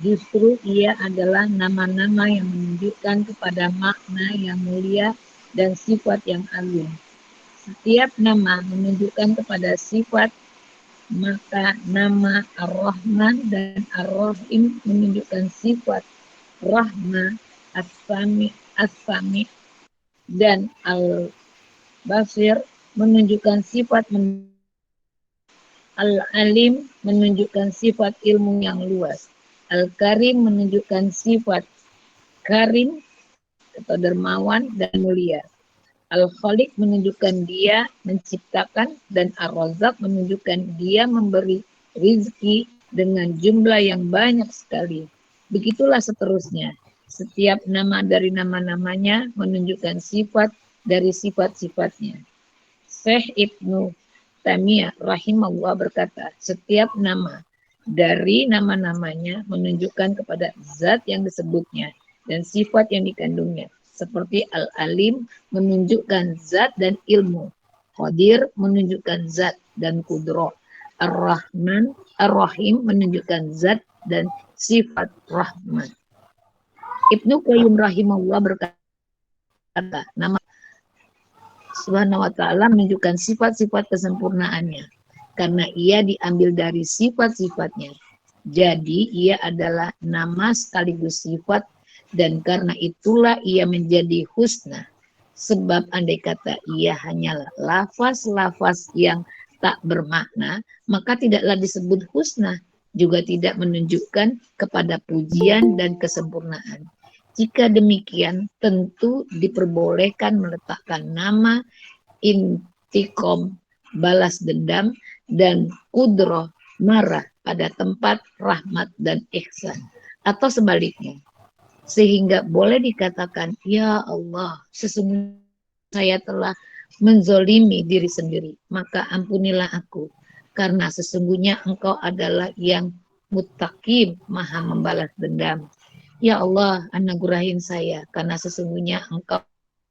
Justru ia adalah nama-nama yang menunjukkan kepada makna yang mulia dan sifat yang agung. Setiap nama menunjukkan kepada sifat, maka nama Ar-Rahman dan Ar-Rahim menunjukkan sifat Rahma, As-Sami, dan Al-Basir menunjukkan sifat Al-Alim menunjukkan sifat ilmu yang luas. Al-Karim menunjukkan sifat karim atau dermawan dan mulia. Al-Khaliq menunjukkan dia menciptakan, dan Ar-Razzaq menunjukkan dia memberi rizki dengan jumlah yang banyak sekali. Begitulah seterusnya. Setiap nama dari nama-namanya menunjukkan sifat dari sifat-sifatnya. Syekh Ibnu Taimiyah rahimahullah berkata, setiap nama dari nama-namanya menunjukkan kepada zat yang disebutnya dan sifat yang dikandungnya. Seperti Al-Alim menunjukkan zat dan ilmu. Qadir menunjukkan zat dan kudro. Ar-Rahman, Ar-Rahim menunjukkan zat dan sifat Rahman. Ibnu Qayyim rahimahullah berkata, nama Subhanahu wa ta'ala menunjukkan sifat-sifat kesempurnaannya karena ia diambil dari sifat-sifatnya. Jadi ia adalah nama sekaligus sifat, dan karena itulah ia menjadi husna. Sebab andai kata ia hanyalah lafaz-lafaz yang tak bermakna, maka tidaklah disebut husna, juga tidak menunjukkan kepada pujian dan kesempurnaan. Jika demikian, tentu diperbolehkan meletakkan nama intiqom, balas dendam, dan kudroh, marah, pada tempat rahmat dan ihsan. Atau sebaliknya. Sehingga boleh dikatakan, ya Allah, sesungguhnya saya telah menzolimi diri sendiri, maka ampunilah aku. Karena sesungguhnya engkau adalah yang muttaqim, maha membalas dendam. Ya Allah, anugerahin saya, karena sesungguhnya engkau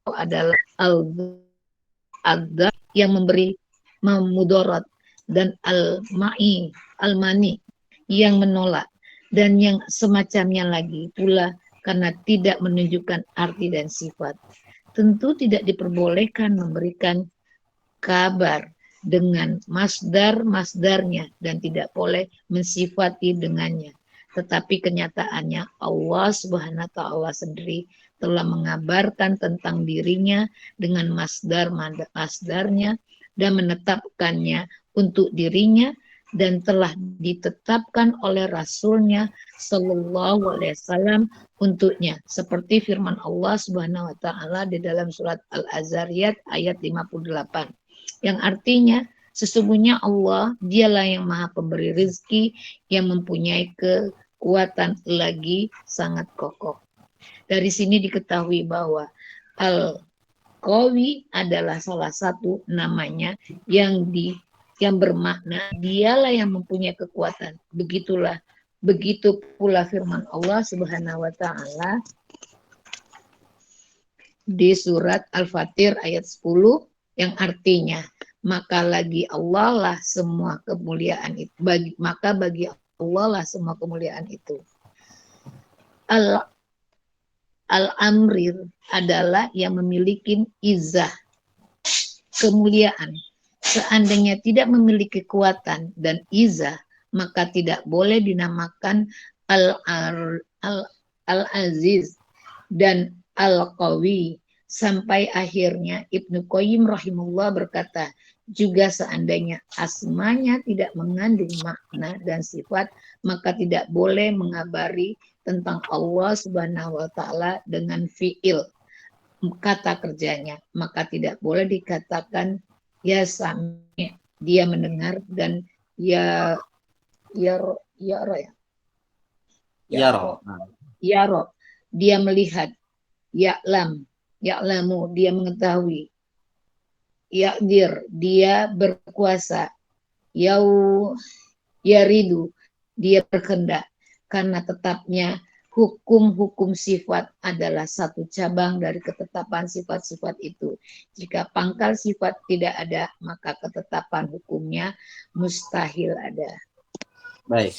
adalah Al-Adha yang memberi memudarat, dan Al-Ma'i, Al-Mani yang menolak, dan yang semacamnya lagi pula karena tidak menunjukkan arti dan sifat. Tentu tidak diperbolehkan memberikan kabar dengan masdar-masdarnya dan tidak boleh mensifati dengannya. Tetapi kenyataannya Allah Subhanahu wa ta'ala sendiri telah mengabarkan tentang dirinya dengan masdar-masdarnya dan menetapkannya untuk dirinya, dan telah ditetapkan oleh Rasulnya Sallallahu Alaihi Wasallam untuknya, seperti firman Allah Subhanahu Wa Taala di dalam surat Al-Azariyat ayat 58, yang artinya sesungguhnya Allah dialah yang maha pemberi rezeki, yang mempunyai kekuatan lagi sangat kokoh. Dari sini diketahui bahwa Al-Qawi adalah salah satu namanya yang bermakna dialah yang mempunyai kekuatan. Begitu pula firman Allah Subhanahu wa taala di surat Al-Fatir ayat 10 yang artinya, maka bagi Allah lah semua kemuliaan itu. Bagi Allah lah semua kemuliaan itu. Al-Amrir adalah yang memiliki izzah, kemuliaan. Seandainya tidak memiliki kekuatan dan izzah, maka tidak boleh dinamakan Al-Aziz dan Al-Qawi. Sampai akhirnya Ibnu Qayyim rahimahullah berkata, juga seandainya asmanya tidak mengandung makna dan sifat, maka tidak boleh mengabari tentang Allah Subhanahu wa taala dengan fiil, kata kerjanya, maka tidak boleh dikatakan ya sami, dia mendengar, dan ya ya ya ya ya Yara. Nah, ya dia melihat, ya'lam, ya'lamu, dia mengetahui, ya'dir, dia berkuasa, yau yaridu, dia berkehendak. Karena tetapnya hukum-hukum sifat adalah satu cabang dari ketetapan sifat-sifat itu. Jika pangkal sifat tidak ada, maka ketetapan hukumnya mustahil ada. baik.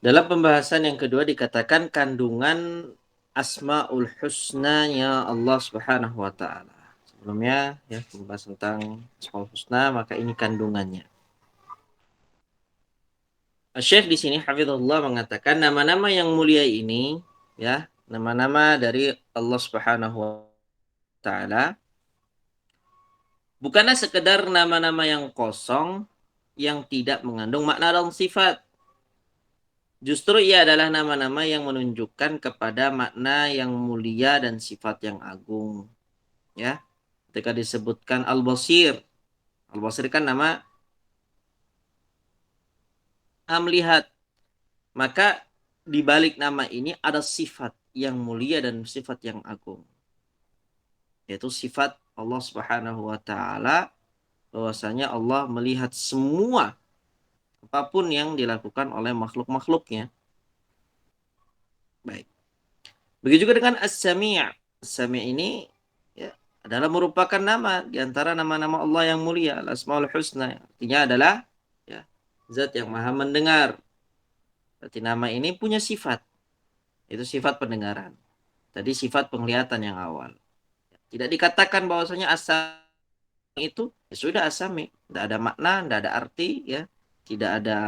Dalam pembahasan yang kedua dikatakan kandungan Asmaul Husna-nya Allah Subhanahu wa taala. Sebelumnya ya membahas tentang Asmaul Husna, maka ini kandungannya. Syekh di sini hafizahullah mengatakan nama-nama yang mulia ini ya, nama-nama dari Allah Subhanahu wa taala bukanlah sekedar nama-nama yang kosong yang tidak mengandung makna dan sifat. Justru ia adalah nama-nama yang menunjukkan kepada makna yang mulia dan sifat yang agung. Ya, ketika disebutkan Al-Basir, Al-Basir kan nama melihat. Maka di balik nama ini ada sifat yang mulia dan sifat yang agung. Yaitu sifat Allah Subhanahu wa taala, bahwasanya Allah melihat semua apapun yang dilakukan oleh makhluk-makhluknya. Baik. Begitu juga dengan As-Sami'. As-Sami' ini ya, adalah merupakan nama di antara nama-nama Allah yang mulia, Al-Asmaul Husna. Artinya adalah ya, zat yang maha mendengar. Berarti nama ini punya sifat. Itu sifat pendengaran. Tadi sifat penglihatan yang awal. Tidak dikatakan bahwasanya As-Sami' itu ya sudah As-Sami'. Tidak ada makna, tidak ada arti, ya, tidak ada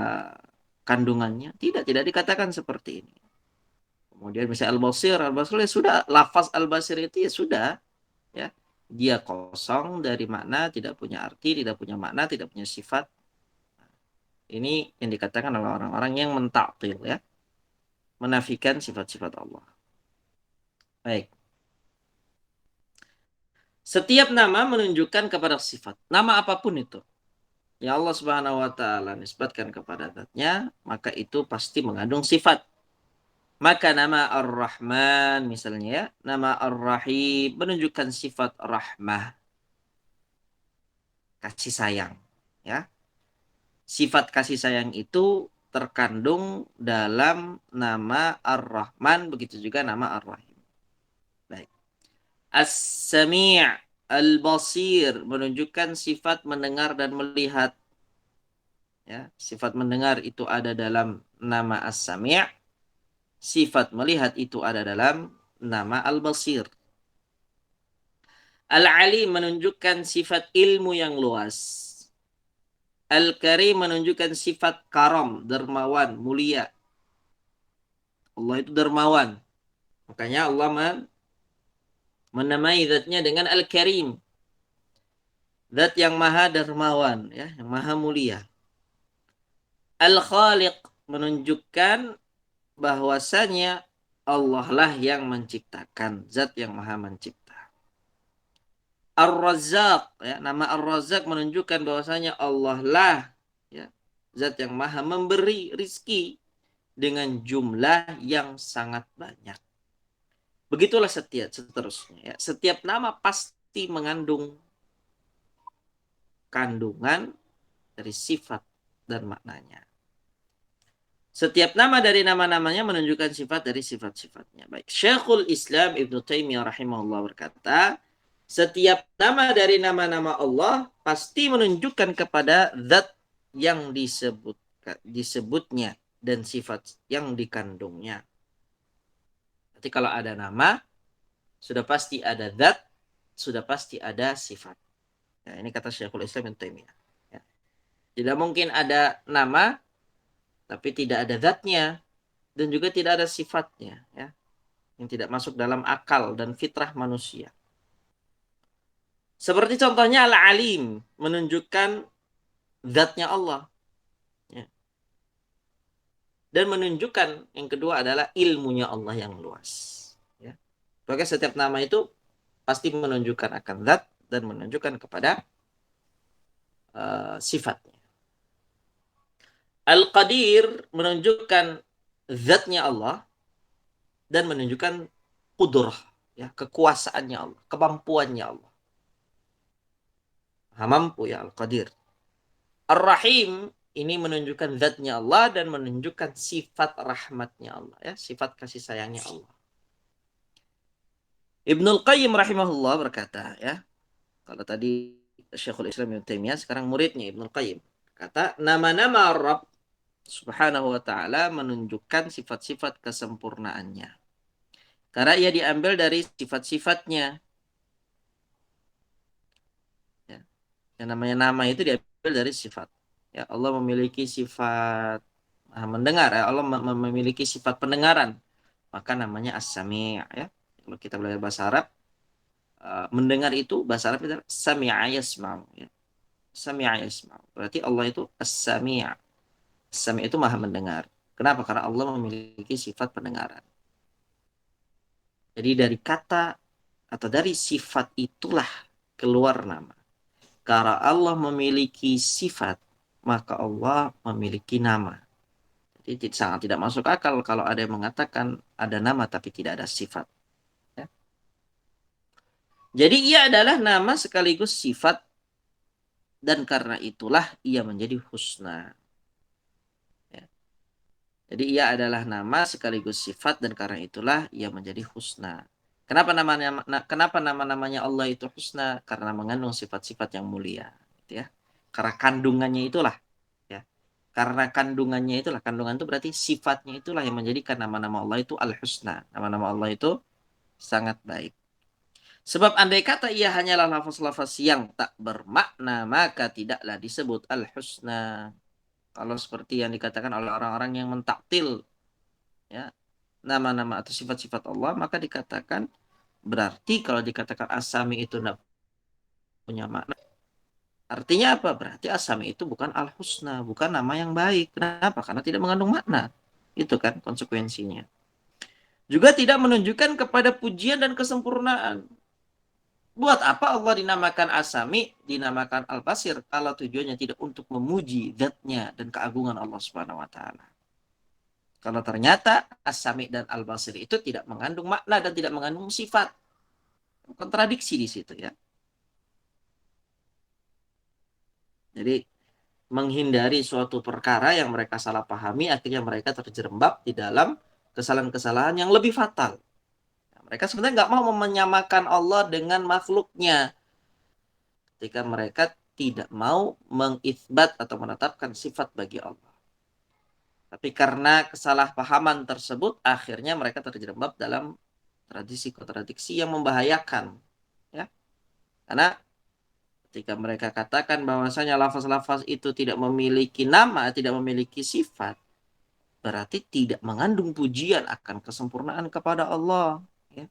kandungannya. Tidak dikatakan seperti ini. Kemudian misalnya Al-Basir, Al-Basir ya sudah, lafaz Al-Basir itu ya sudah, ya. Dia kosong dari makna, tidak punya arti, tidak punya makna, tidak punya sifat. Ini yang dikatakan oleh orang-orang yang mentaktil, ya, menafikan sifat-sifat Allah. Baik. Setiap nama menunjukkan kepada sifat. Nama apapun itu yang Allah Subhanahu wa taala nisbatkan kepada zatnya, maka itu pasti mengandung sifat. Maka nama Ar-Rahman misalnya ya, nama Ar-Rahim menunjukkan sifat rahmah, kasih sayang, ya. Sifat kasih sayang itu terkandung dalam nama Ar-Rahman, begitu juga nama Ar-Rahim. Baik. As-Sami', Al-Basir menunjukkan sifat mendengar dan melihat. Ya, sifat mendengar itu ada dalam nama As-Sami', sifat melihat itu ada dalam nama Al-Basir. Al-Alim menunjukkan sifat ilmu yang luas. Al-Karim menunjukkan sifat karam, dermawan, mulia. Allah itu dermawan. Makanya Allah menamai zatnya dengan Al-Karim. Zat yang maha dermawan, ya, yang maha mulia. Al-Khaliq menunjukkan bahwasanya Allah lah yang menciptakan, zat yang maha mencipta. Ar-Razzaq, ya, nama Ar-Razzaq menunjukkan bahwasanya Allah lah, ya, zat yang maha memberi rizki dengan jumlah yang sangat banyak. Begitulah seterusnya. Ya. Setiap nama pasti mengandung kandungan dari sifat dan maknanya. Setiap nama dari nama-namanya menunjukkan sifat dari sifat-sifatnya. Baik, Syekhul Islam Ibnu Taimiyah rahimahullah berkata, setiap nama dari nama-nama Allah pasti menunjukkan kepada zat yang disebutnya dan sifat yang dikandungnya. Berarti kalau ada nama, sudah pasti ada zat, sudah pasti ada sifat. Ya, ini kata Syekhul Islam Ibnu Taimiyah. Ya. Tidak mungkin ada nama, tapi tidak ada zatnya, dan juga tidak ada sifatnya. Ya. Yang tidak masuk dalam akal dan fitrah manusia. Seperti contohnya Al-Alim, menunjukkan zatnya Allah. Ya. Dan menunjukkan yang kedua adalah ilmunya Allah yang luas. Ya. Maka setiap nama itu pasti menunjukkan akan zat dan menunjukkan kepada sifatnya. Al-Qadir menunjukkan zatnya Allah dan menunjukkan kudrah, ya, kekuasaannya Allah, kemampuannya Allah. Mampu ya Al-Qadir. Ar-Rahim ini menunjukkan zatnya Allah dan menunjukkan sifat rahmatnya Allah, ya, sifat kasih sayangnya Allah. Ibnul Qayyim rahimahullah berkata, ya, kalau tadi Syekhul Islam Ibnu Taimiyah, sekarang muridnya Ibnul Qayyim. Kata, nama-nama Rabb Subhanahu wa ta'ala menunjukkan sifat-sifat kesempurnaannya. Karena ia diambil dari sifat-sifatnya. Ya. Yang namanya nama itu diambil dari sifat. Ya, Allah memiliki sifat mendengar. Ya. Allah memiliki sifat pendengaran. Maka namanya As-Sami'. Ya. Kalau kita belajar bahasa Arab, mendengar itu bahasa Arab itu Sami'a yasma'u. Ya. Sami'a yasma'u. Berarti Allah itu As-Sami'. As-Sami' itu maha mendengar. Kenapa? Karena Allah memiliki sifat pendengaran. Jadi dari kata atau dari sifat itulah keluar nama. Karena Allah memiliki sifat, maka Allah memiliki nama. Jadi sangat tidak masuk akal kalau ada yang mengatakan ada nama tapi tidak ada sifat. Ya. Jadi ia adalah nama sekaligus sifat dan karena itulah ia menjadi husna. Ya. Jadi ia adalah nama sekaligus sifat dan karena itulah ia menjadi husna. Kenapa nama-namanya Allah itu husna? Karena mengandung sifat-sifat yang mulia, gitu ya. Karena kandungannya itulah, ya. Karena kandungannya itulah, kandungan itu berarti sifatnya itulah yang menjadikan nama-nama Allah itu al-husna. Nama-nama Allah itu sangat baik. Sebab andai kata ia hanyalah lafaz-lafaz yang tak bermakna, maka tidaklah disebut al-husna. Kalau seperti yang dikatakan oleh orang-orang yang mentaktil, ya, nama-nama atau sifat-sifat Allah, maka dikatakan berarti kalau dikatakan As-Sami itu tidak punya makna. Artinya apa? Berarti As-Sami itu bukan Al-Husna, bukan nama yang baik. Kenapa? Karena tidak mengandung makna. Itu kan konsekuensinya. Juga tidak menunjukkan kepada pujian dan kesempurnaan. Buat apa Allah dinamakan As-Sami, dinamakan Al-Basir, kalau tujuannya tidak untuk memuji zatnya dan keagungan Allah Subhanahu wa taala. Kalau ternyata As-Sami dan Al-Basir itu tidak mengandung makna dan tidak mengandung sifat. Kontradiksi di situ, ya. Jadi menghindari suatu perkara yang mereka salah pahami, akhirnya mereka terjerembab di dalam kesalahan-kesalahan yang lebih fatal. Nah, mereka sebenarnya nggak mau menyamakan Allah dengan makhluknya. Ketika mereka tidak mau mengisbat atau menetapkan sifat bagi Allah. Tapi karena kesalahpahaman tersebut, akhirnya mereka terjerembab dalam tradisi kontradiksi yang membahayakan. Ya. Karena ketika mereka katakan bahwasanya lafaz-lafaz itu tidak memiliki nama, tidak memiliki sifat, berarti tidak mengandung pujian akan kesempurnaan kepada Allah. Ya.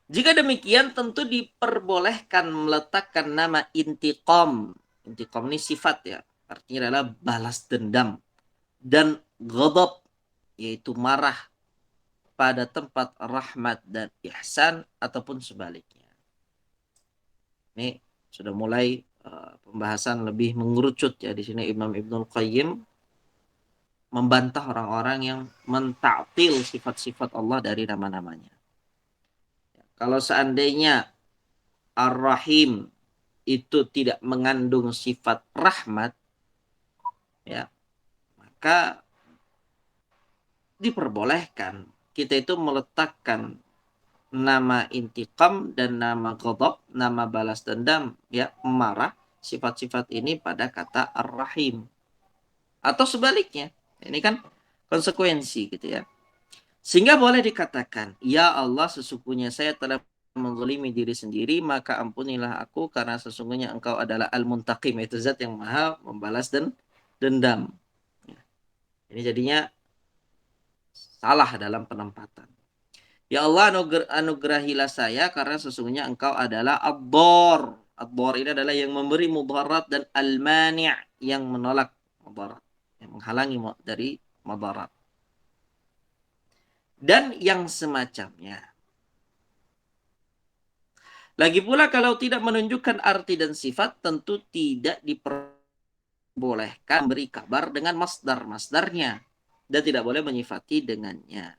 Jika demikian, tentu diperbolehkan meletakkan nama intiqam. Intiqam ini sifat, ya. Artinya adalah balas dendam. Dan ghadab, yaitu marah pada tempat rahmat dan ihsan ataupun sebaliknya. Ini sudah mulai pembahasan lebih mengerucut, ya. Di sini Imam Ibnul Qayyim membantah orang-orang yang mentaktil sifat-sifat Allah dari nama-namanya. Kalau seandainya Ar-Rahim itu tidak mengandung sifat rahmat, ya, maka diperbolehkan kita itu meletakkan nama intiqam dan nama ghadab, nama balas dendam, ya, marah, sifat-sifat ini pada kata Ar-Rahim. Atau sebaliknya. Ini kan konsekuensi gitu, ya. Sehingga boleh dikatakan, ya Allah sesungguhnya saya telah menzalimi diri sendiri, maka ampunilah aku karena sesungguhnya engkau adalah Al-Muntaqim, yaitu zat yang maha membalas dan dendam. Ini jadinya salah dalam penempatan. Ya Allah anugerahilah saya karena sesungguhnya engkau adalah Ad-Dar. Ad-Dar ini adalah yang memberi mudarat dan Al-Mani' yang menolak mudarat. Yang menghalangi dari mudarat. Dan yang semacamnya. Lagi pula kalau tidak menunjukkan arti dan sifat tentu tidak diperbolehkan beri kabar dengan masdar-masdarnya. Dan tidak boleh menyifati dengannya.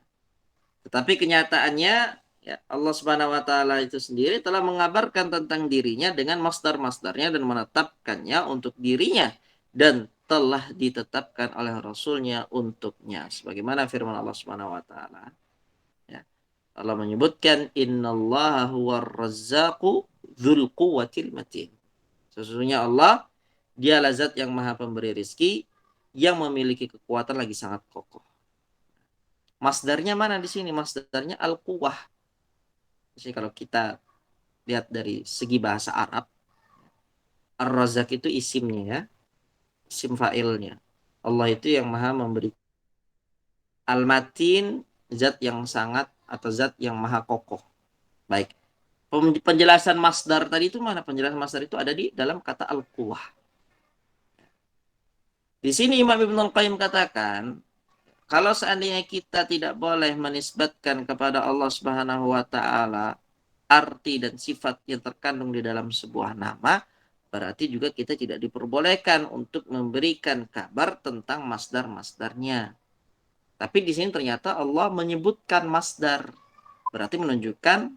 Tetapi kenyataannya ya, Allah Subhanahu wa taala itu sendiri telah mengabarkan tentang dirinya dengan masdar-masdarnya dan menetapkannya untuk dirinya dan telah ditetapkan oleh Rasulnya untuknya. Sebagaimana firman Allah Subhanahu wa taala. Ya. Allah menyebutkan innallaha huwar razzaqu dzul quwwatil matin. Sesungguhnya Allah dialah zat yang maha pemberi rizki yang memiliki kekuatan lagi sangat kokoh. Masdarnya mana di sini? Masdarnya al-quwah. Jadi kalau kita lihat dari segi bahasa Arab, Ar-Razzaq itu isimnya ya, isim fa'ilnya. Allah itu yang maha memberi. Al-Matin, zat yang sangat atau zat yang maha kokoh. Baik. Penjelasan masdar tadi itu mana? Penjelasan masdar itu ada di dalam kata al-quwah. Di sini Imam Ibnul Qayyim katakan, kalau seandainya kita tidak boleh menisbatkan kepada Allah Subhanahu wa taala arti dan sifat yang terkandung di dalam sebuah nama, berarti juga kita tidak diperbolehkan untuk memberikan kabar tentang masdar-masdarnya. Tapi di sini ternyata Allah menyebutkan masdar. Berarti menunjukkan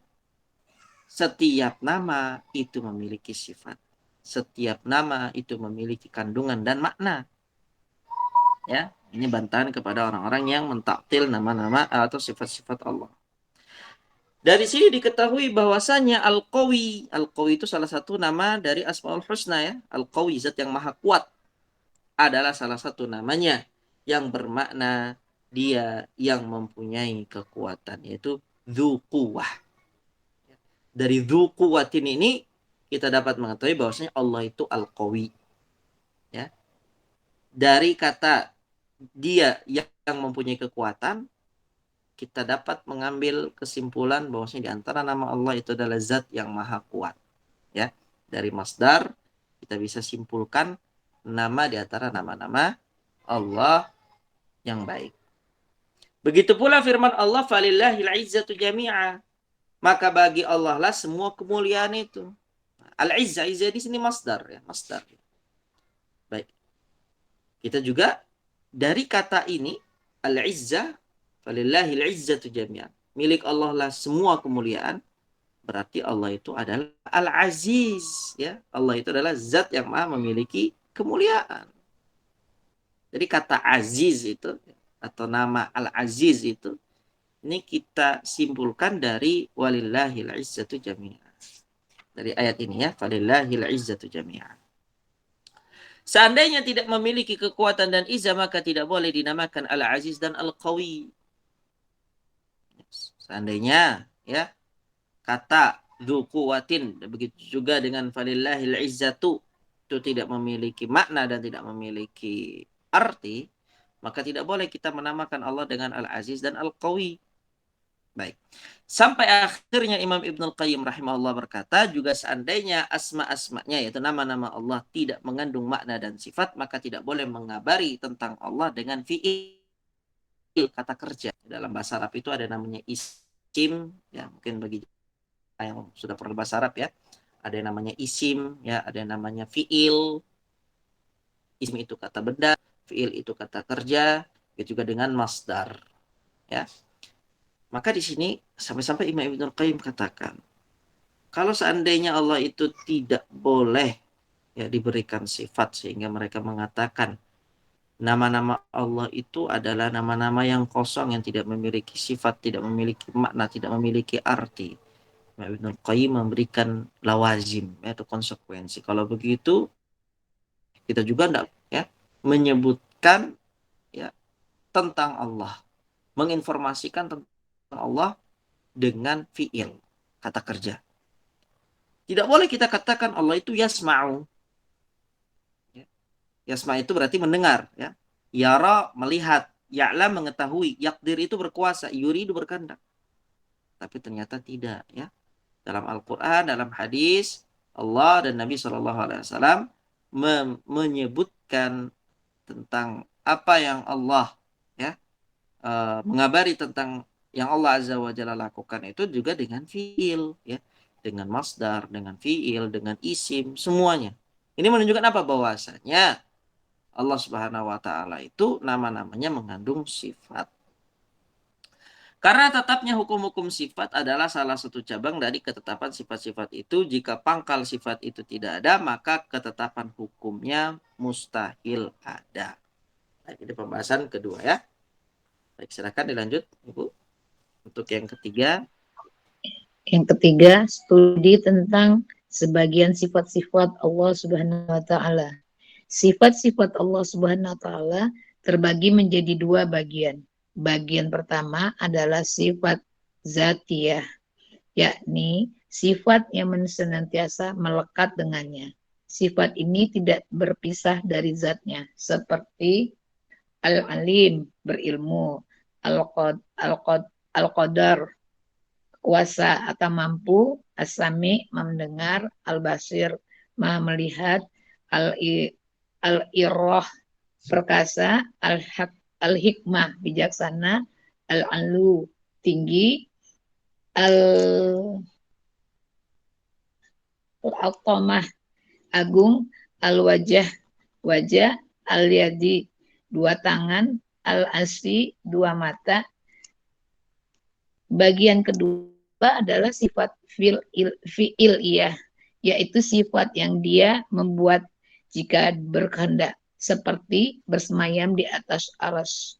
setiap nama itu memiliki sifat. Setiap nama itu memiliki kandungan dan makna. Ya, ini bantahan kepada orang-orang yang mentaktil nama-nama atau sifat-sifat Allah. Dari sini diketahui bahwasanya Al-Qawi. Al-Qawi itu salah satu nama dari Asmaul Husna ya. Al-Qawi, zat yang maha kuat. Adalah salah satu namanya yang bermakna dia yang mempunyai kekuatan. Yaitu Dzu Quwwah. Dari Dzu Quwwatin ini kita dapat mengetahui bahwasanya Allah itu Al-Qawi. Ya. Dari kata dia yang mempunyai kekuatan, kita dapat mengambil kesimpulan bahwasanya di antara nama Allah itu adalah zat yang maha kuat. Ya, dari masdar kita bisa simpulkan nama di antara nama-nama Allah yang baik. Begitu pula firman Allah, "Falillahil izzatu jami'a." Maka bagi Allah lah semua kemuliaan itu. Al-izzah, izzah di sini masdar ya, masdar. Baik. Kita juga dari kata ini al-izzah, falillahil izzatu jami'an. Milik Allah lah semua kemuliaan. Berarti Allah itu adalah Al-Aziz. Ya. Allah itu adalah zat yang maha memiliki kemuliaan. Jadi kata Aziz itu, atau nama Al-Aziz itu, ini kita simpulkan dari walillahil izzatu jami'an. Dari ayat ini ya, walillahil izzatu jami'an. Seandainya tidak memiliki kekuatan dan izzah, maka tidak boleh dinamakan Al-Aziz dan Al-Qawi. Seandainya ya kata dzu quwwatin begitu juga dengan falillahil izzatu itu tidak memiliki makna dan tidak memiliki arti, maka tidak boleh kita menamakan Allah dengan Al-Aziz dan Al-Qawi. Baik. Sampai akhirnya Imam Ibnul Qayyim rahimahullah berkata, juga seandainya asma-asma'nya yaitu nama-nama Allah tidak mengandung makna dan sifat, maka tidak boleh mengabari tentang Allah dengan fi'il, kata kerja. Dalam bahasa Arab itu ada namanya isim, ya mungkin bagi yang sudah pernah bahasa Arab ya, ada yang namanya isim, ya ada yang namanya fiil. Isim itu kata benda, fiil itu kata kerja, itu juga dengan masdar. Ya, maka di sini sampai-sampai Imam Ibnul Qayyim katakan, kalau seandainya Allah itu tidak boleh ya diberikan sifat sehingga mereka mengatakan nama-nama Allah itu adalah nama-nama yang kosong yang tidak memiliki sifat, tidak memiliki makna, tidak memiliki arti. Ibnu Qayyim memberikan lawazim, yaitu konsekuensi. Kalau begitu, kita juga tidak ya menyebutkan ya tentang Allah. menginformasikan tentang Allah dengan fi'il, kata kerja. Tidak boleh kita katakan Allah itu yasma'u. Yasma' itu berarti mendengar. Ya. Yara, melihat. Ya'lam, mengetahui. Yakdir itu berkuasa. Yuridu, berkehendak. Tapi ternyata tidak. Ya. Dalam Al-Quran, dalam hadis, Allah dan Nabi SAW menyebutkan tentang apa yang Allah ya mengabari tentang yang Allah Azza wa Jalla lakukan itu juga dengan fiil, ya, dengan masdar, dengan fiil, dengan isim, semuanya. Ini menunjukkan apa? Bahwasanya Allah Subhanahu wa taala itu nama-namanya mengandung sifat. Karena tetapnya hukum-hukum sifat adalah salah satu cabang dari ketetapan sifat-sifat itu. Jika pangkal sifat itu tidak ada, maka ketetapan hukumnya mustahil ada. Baik, ini pembahasan kedua ya. Baik, silakan dilanjut, Ibu. Untuk yang ketiga. Yang ketiga, studi tentang sebagian sifat-sifat Allah Subhanahu wa taala. Sifat-sifat Allah Subhanahu wa taala terbagi menjadi dua bagian. Bagian pertama adalah sifat zatiyah, yakni sifat yang senantiasa melekat dengannya. Sifat ini tidak berpisah dari zatnya, seperti al-alim, berilmu, al-qadar, kuasa atau mampu, as-sami, mendengar, al-basir, melihat, al-irroh, perkasa, al-hikmah, bijaksana, al-alu, tinggi, al-tomah, agung, al-wajah, wajah, al-yadi, dua tangan, al-asfi, dua mata. Bagian kedua adalah sifat fi'iliyah, yaitu sifat yang dia membuat jika berkehendak, seperti bersemayam di atas arsy,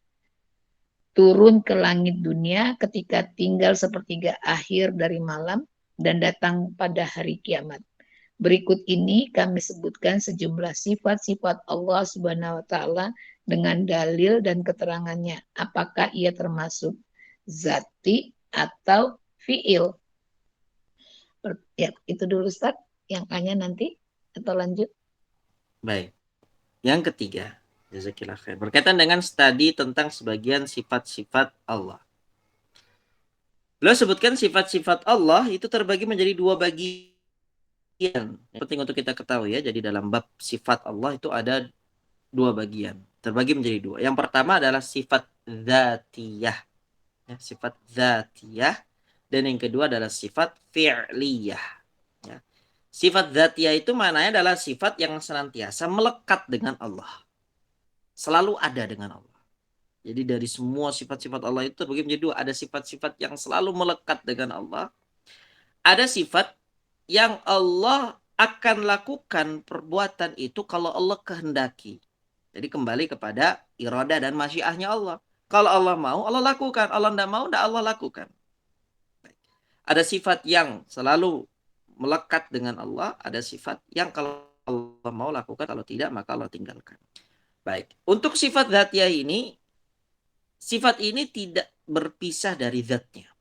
turun ke langit dunia ketika tinggal sepertiga akhir dari malam, dan datang pada hari kiamat. Berikut ini kami sebutkan sejumlah sifat-sifat Allah Subhanahu wa taala dengan dalil dan keterangannya. Apakah ia termasuk zati atau fiil? Ya, itu dulu Ustaz. Yang tanya nanti atau lanjut? Baik. Yang ketiga, jazakillah khair. Berkaitan dengan studi tentang sebagian sifat-sifat Allah. Beliau sebutkan sifat-sifat Allah itu terbagi menjadi dua bagian. Yang penting untuk kita ketahui ya. Jadi dalam bab sifat Allah itu ada dua bagian. Terbagi menjadi dua. Yang pertama adalah sifat dzatiyah. Ya, sifat dzatiyah. Dan yang kedua adalah sifat fi'liyah. Ya. Sifat dzatiyah itu maknanya adalah sifat yang senantiasa melekat dengan Allah. Selalu ada dengan Allah. Jadi dari semua sifat-sifat Allah itu terbagi menjadi dua. Ada sifat-sifat yang selalu melekat dengan Allah. Ada sifat yang Allah akan lakukan perbuatan itu kalau Allah kehendaki. Jadi kembali kepada irada dan masyiahnya Allah. Kalau Allah mau, Allah lakukan. Allah tidak mau, tidak Allah lakukan. Ada sifat yang selalu melekat dengan Allah. Ada sifat yang kalau Allah mau lakukan, kalau tidak maka Allah tinggalkan. Baik. Untuk sifat dzatiyah ini, sifat ini tidak berpisah dari zatnya.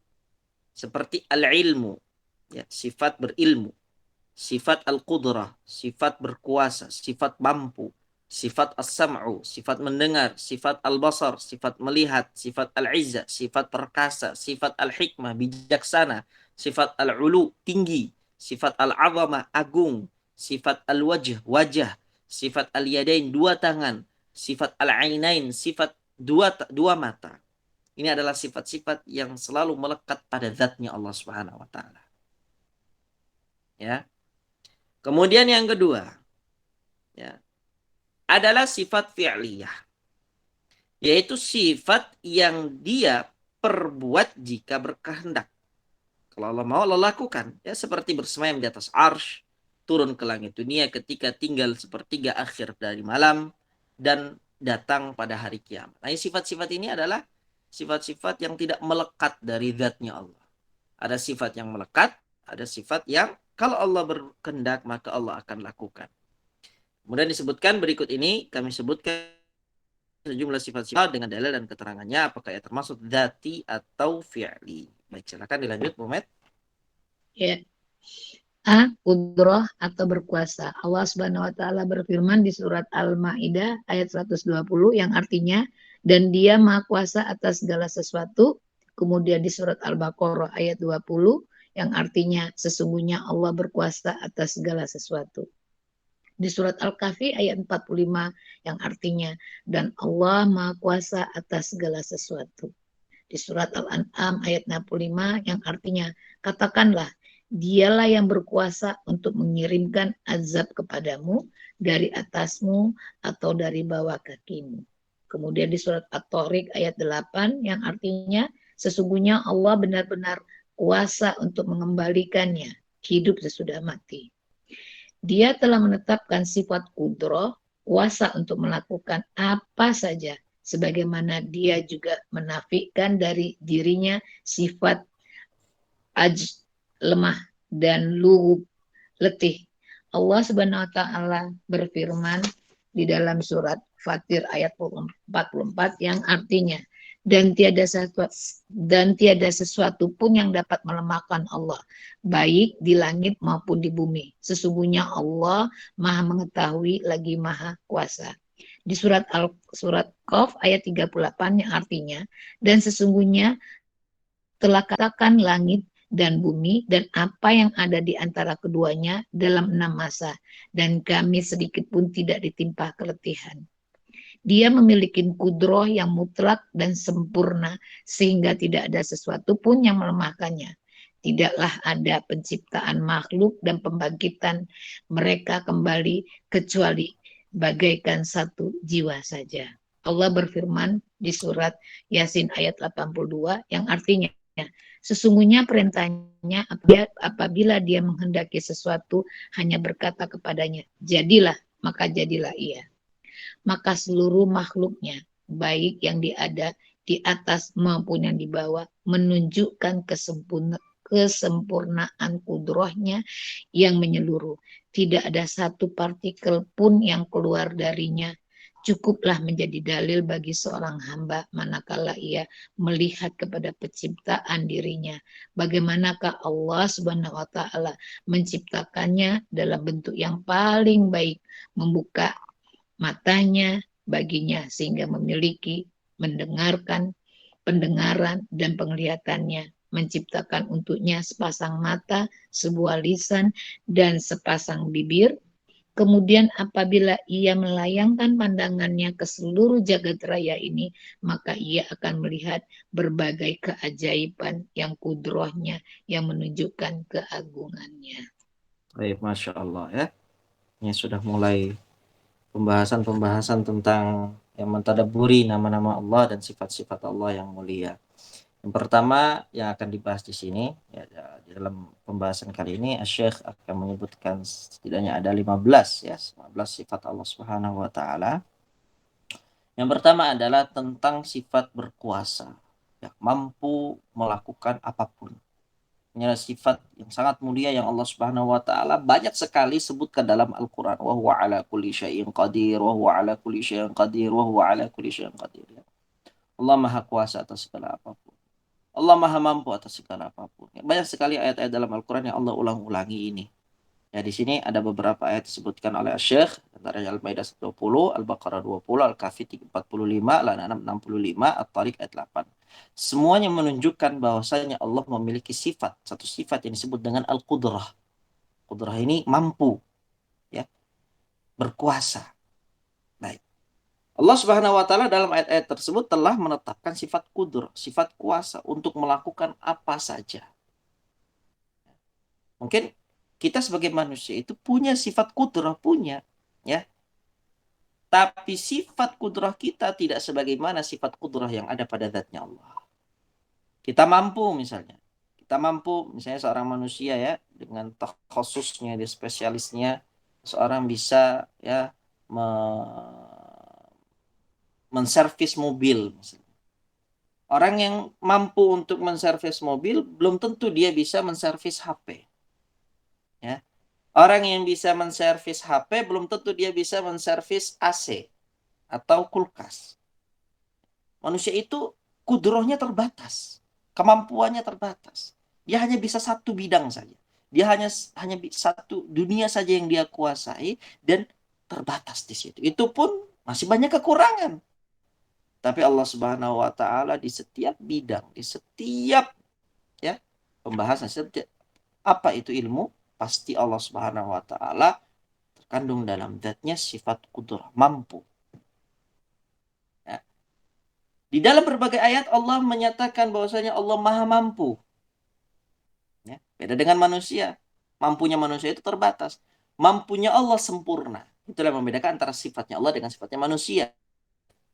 Seperti al-ilmu, ya, sifat berilmu. Sifat al-qudrah, sifat berkuasa, sifat mampu. Sifat as-sam'u, sifat mendengar. Sifat al-basar, sifat melihat. Sifat al-izzah, sifat perkasa. Sifat al-hikmah, bijaksana. Sifat al-ulu, tinggi. Sifat al-azamah, agung. Sifat al-wajh, wajah. Sifat al-yadain, dua tangan. Sifat al-ainain, sifat dua mata. Ini adalah sifat-sifat yang selalu melekat pada zatnya Allah Subhanahu wa taala. Ya. Kemudian yang kedua, ya, adalah sifat fi'liyah. Yaitu sifat yang dia perbuat jika berkehendak. Kalau Allah mau, Allah lakukan. Ya, seperti bersemayam di atas arsy, turun ke langit dunia ketika tinggal sepertiga akhir dari malam, dan datang pada hari kiamat. Nah, sifat-sifat ini adalah sifat-sifat yang tidak melekat dari zatnya Allah. Ada sifat yang melekat, ada sifat yang kalau Allah berkehendak maka Allah akan lakukan. Kemudian disebutkan berikut ini, kami sebutkan sejumlah sifat-sifat dengan dalil dan keterangannya, apakah ia termasuk dzati atau fi'li. Baik, silakan dilanjut, Muhammad. Ya. A. Qudrah atau berkuasa. Allah Subhanahu wa taala berfirman di surat Al-Maidah ayat 120 yang artinya dan Dia Maha Kuasa atas segala sesuatu. Kemudian di surat Al-Baqarah ayat 20 yang artinya sesungguhnya Allah berkuasa atas segala sesuatu. Di surat Al-Kahfi ayat 45 yang artinya dan Allah Maha Kuasa atas segala sesuatu. Di surat Al-An'am ayat 65 yang artinya katakanlah dialah yang berkuasa untuk mengirimkan azab kepadamu dari atasmu atau dari bawah kakimu. Kemudian di surat At-Tariq ayat 8 yang artinya sesungguhnya Allah benar-benar kuasa untuk mengembalikannya hidup sesudah mati. Dia telah menetapkan sifat kudroh, kuasa untuk melakukan apa saja sebagaimana dia juga menafikan dari dirinya sifat lemah dan luhub letih. Allah Subhanahu wa taala berfirman di dalam surat Fatir ayat 44 yang artinya dan tiada sesuatu pun yang dapat melemahkan Allah baik di langit maupun di bumi. Sesungguhnya Allah Maha mengetahui lagi Maha kuasa. Di surat Qaf ayat 38 yang artinya dan sesungguhnya telah katakan langit dan bumi dan apa yang ada di antara keduanya dalam 6 masa dan kami sedikit pun tidak ditimpa keletihan. Dia memiliki kudroh yang mutlak dan sempurna sehingga tidak ada sesuatu pun yang melemahkannya. Tidaklah ada penciptaan makhluk dan pembangkitan mereka kembali kecuali bagaikan satu jiwa saja. Allah berfirman di surat Yasin ayat 82 yang artinya sesungguhnya perintahnya apabila dia menghendaki sesuatu hanya berkata kepadanya, jadilah, maka jadilah ia. Maka seluruh makhluknya, baik yang ada di atas maupun yang di bawah, menunjukkan kesempurnaan kudrohnya yang menyeluruh. Tidak ada satu partikel pun yang keluar darinya. Cukuplah menjadi dalil bagi seorang hamba manakala ia melihat kepada penciptaan dirinya. Bagaimanakah Allah Subhanahu wa taala menciptakannya dalam bentuk yang paling baik, membuka matanya baginya sehingga memiliki mendengarkan pendengaran dan penglihatannya, menciptakan untuknya sepasang mata, sebuah lisan dan sepasang bibir. Kemudian apabila ia melayangkan pandangannya ke seluruh jagat raya ini, maka ia akan melihat berbagai keajaiban yang kudrohnya yang menunjukkan keagungannya. Baik, Masya Allah ya. Ini sudah mulai pembahasan-pembahasan tentang yang mentadaburi nama-nama Allah dan sifat-sifat Allah yang mulia. Yang pertama yang akan dibahas di sini, ya, di dalam pembahasan kali ini, Syekh akan menyebutkan setidaknya ada 15 sifat Allah Subhanahu wa taala. Yang pertama adalah tentang sifat berkuasa, ya, mampu melakukan apapun. Ini adalah sifat yang sangat mulia yang Allah Subhanahu wa taala banyak sekali sebutkan dalam Al-Qur'an. Wa huwa ala kulli syai'in qadir, wa huwa ala kulli syai'in qadir, wa huwa ala kulli syai'in qadir. Ya. Allah Maha Kuasa atas segala apapun. Allah Maha Mampu atas segala apapun. Banyak sekali ayat-ayat dalam Al-Quran yang Allah ulang-ulangi ini. Ya, di sini ada beberapa ayat disebutkan oleh Syekh, antaranya Al-Maidah 20, Al-Baqarah 20, Al-Kahfi 45, Al-An'am 65, At-Tariq ayat 8. Semuanya menunjukkan bahwasanya Allah memiliki satu sifat yang disebut dengan Al-Qudrah. Qudrah ini mampu, ya, berkuasa. Baik. Allah Subhanahu wa taala dalam ayat-ayat tersebut telah menetapkan sifat kudur, sifat kuasa untuk melakukan apa saja. Mungkin kita sebagai manusia itu punya sifat kudrah, punya, ya. Tapi sifat kudrah kita tidak sebagaimana sifat kudrah yang ada pada zatnya Allah. Kita mampu misalnya. Kita mampu misalnya seorang manusia ya dengan khususnya di spesialisnya seorang bisa ya menservis mobil misalnya. Orang yang mampu untuk menservis mobil belum tentu dia bisa menservis HP. Ya. Orang yang bisa menservis HP belum tentu dia bisa menservis AC atau kulkas. Manusia itu kudrohnya terbatas, kemampuannya terbatas. Dia hanya bisa satu bidang saja. Dia hanya satu dunia saja yang dia kuasai dan terbatas di situ. Itu pun masih banyak kekurangan. Tapi Allah Subhanahu wa taala di setiap bidang, di setiap ya pembahasan setiap apa itu ilmu, pasti Allah Subhanahu wa taala terkandung dalam zatnya sifat kudrah, mampu. Ya. Di dalam berbagai ayat Allah menyatakan bahwasanya Allah Maha mampu. Ya. Beda dengan manusia. Mampunya manusia itu terbatas. Mampunya Allah sempurna. Itulah yang membedakan antara sifatnya Allah dengan sifatnya manusia.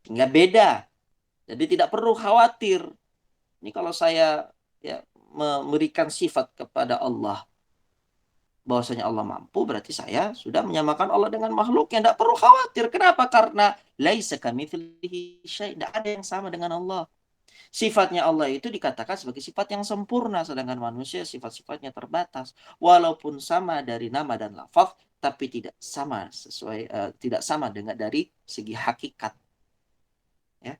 Hingga beda. Jadi tidak perlu khawatir. Ini kalau saya ya memberikan sifat kepada Allah bahwasanya Allah mampu, berarti saya sudah menyamakan Allah dengan makhluk yang tidak perlu khawatir. Kenapa? Karena laisa kamitslihi syai', tidak ada yang sama dengan Allah. Sifatnya Allah itu dikatakan sebagai sifat yang sempurna, sedangkan manusia sifat-sifatnya terbatas. Walaupun sama dari nama dan lafaz, tapi tidak sama tidak sama dengan dari segi hakikat. Ya.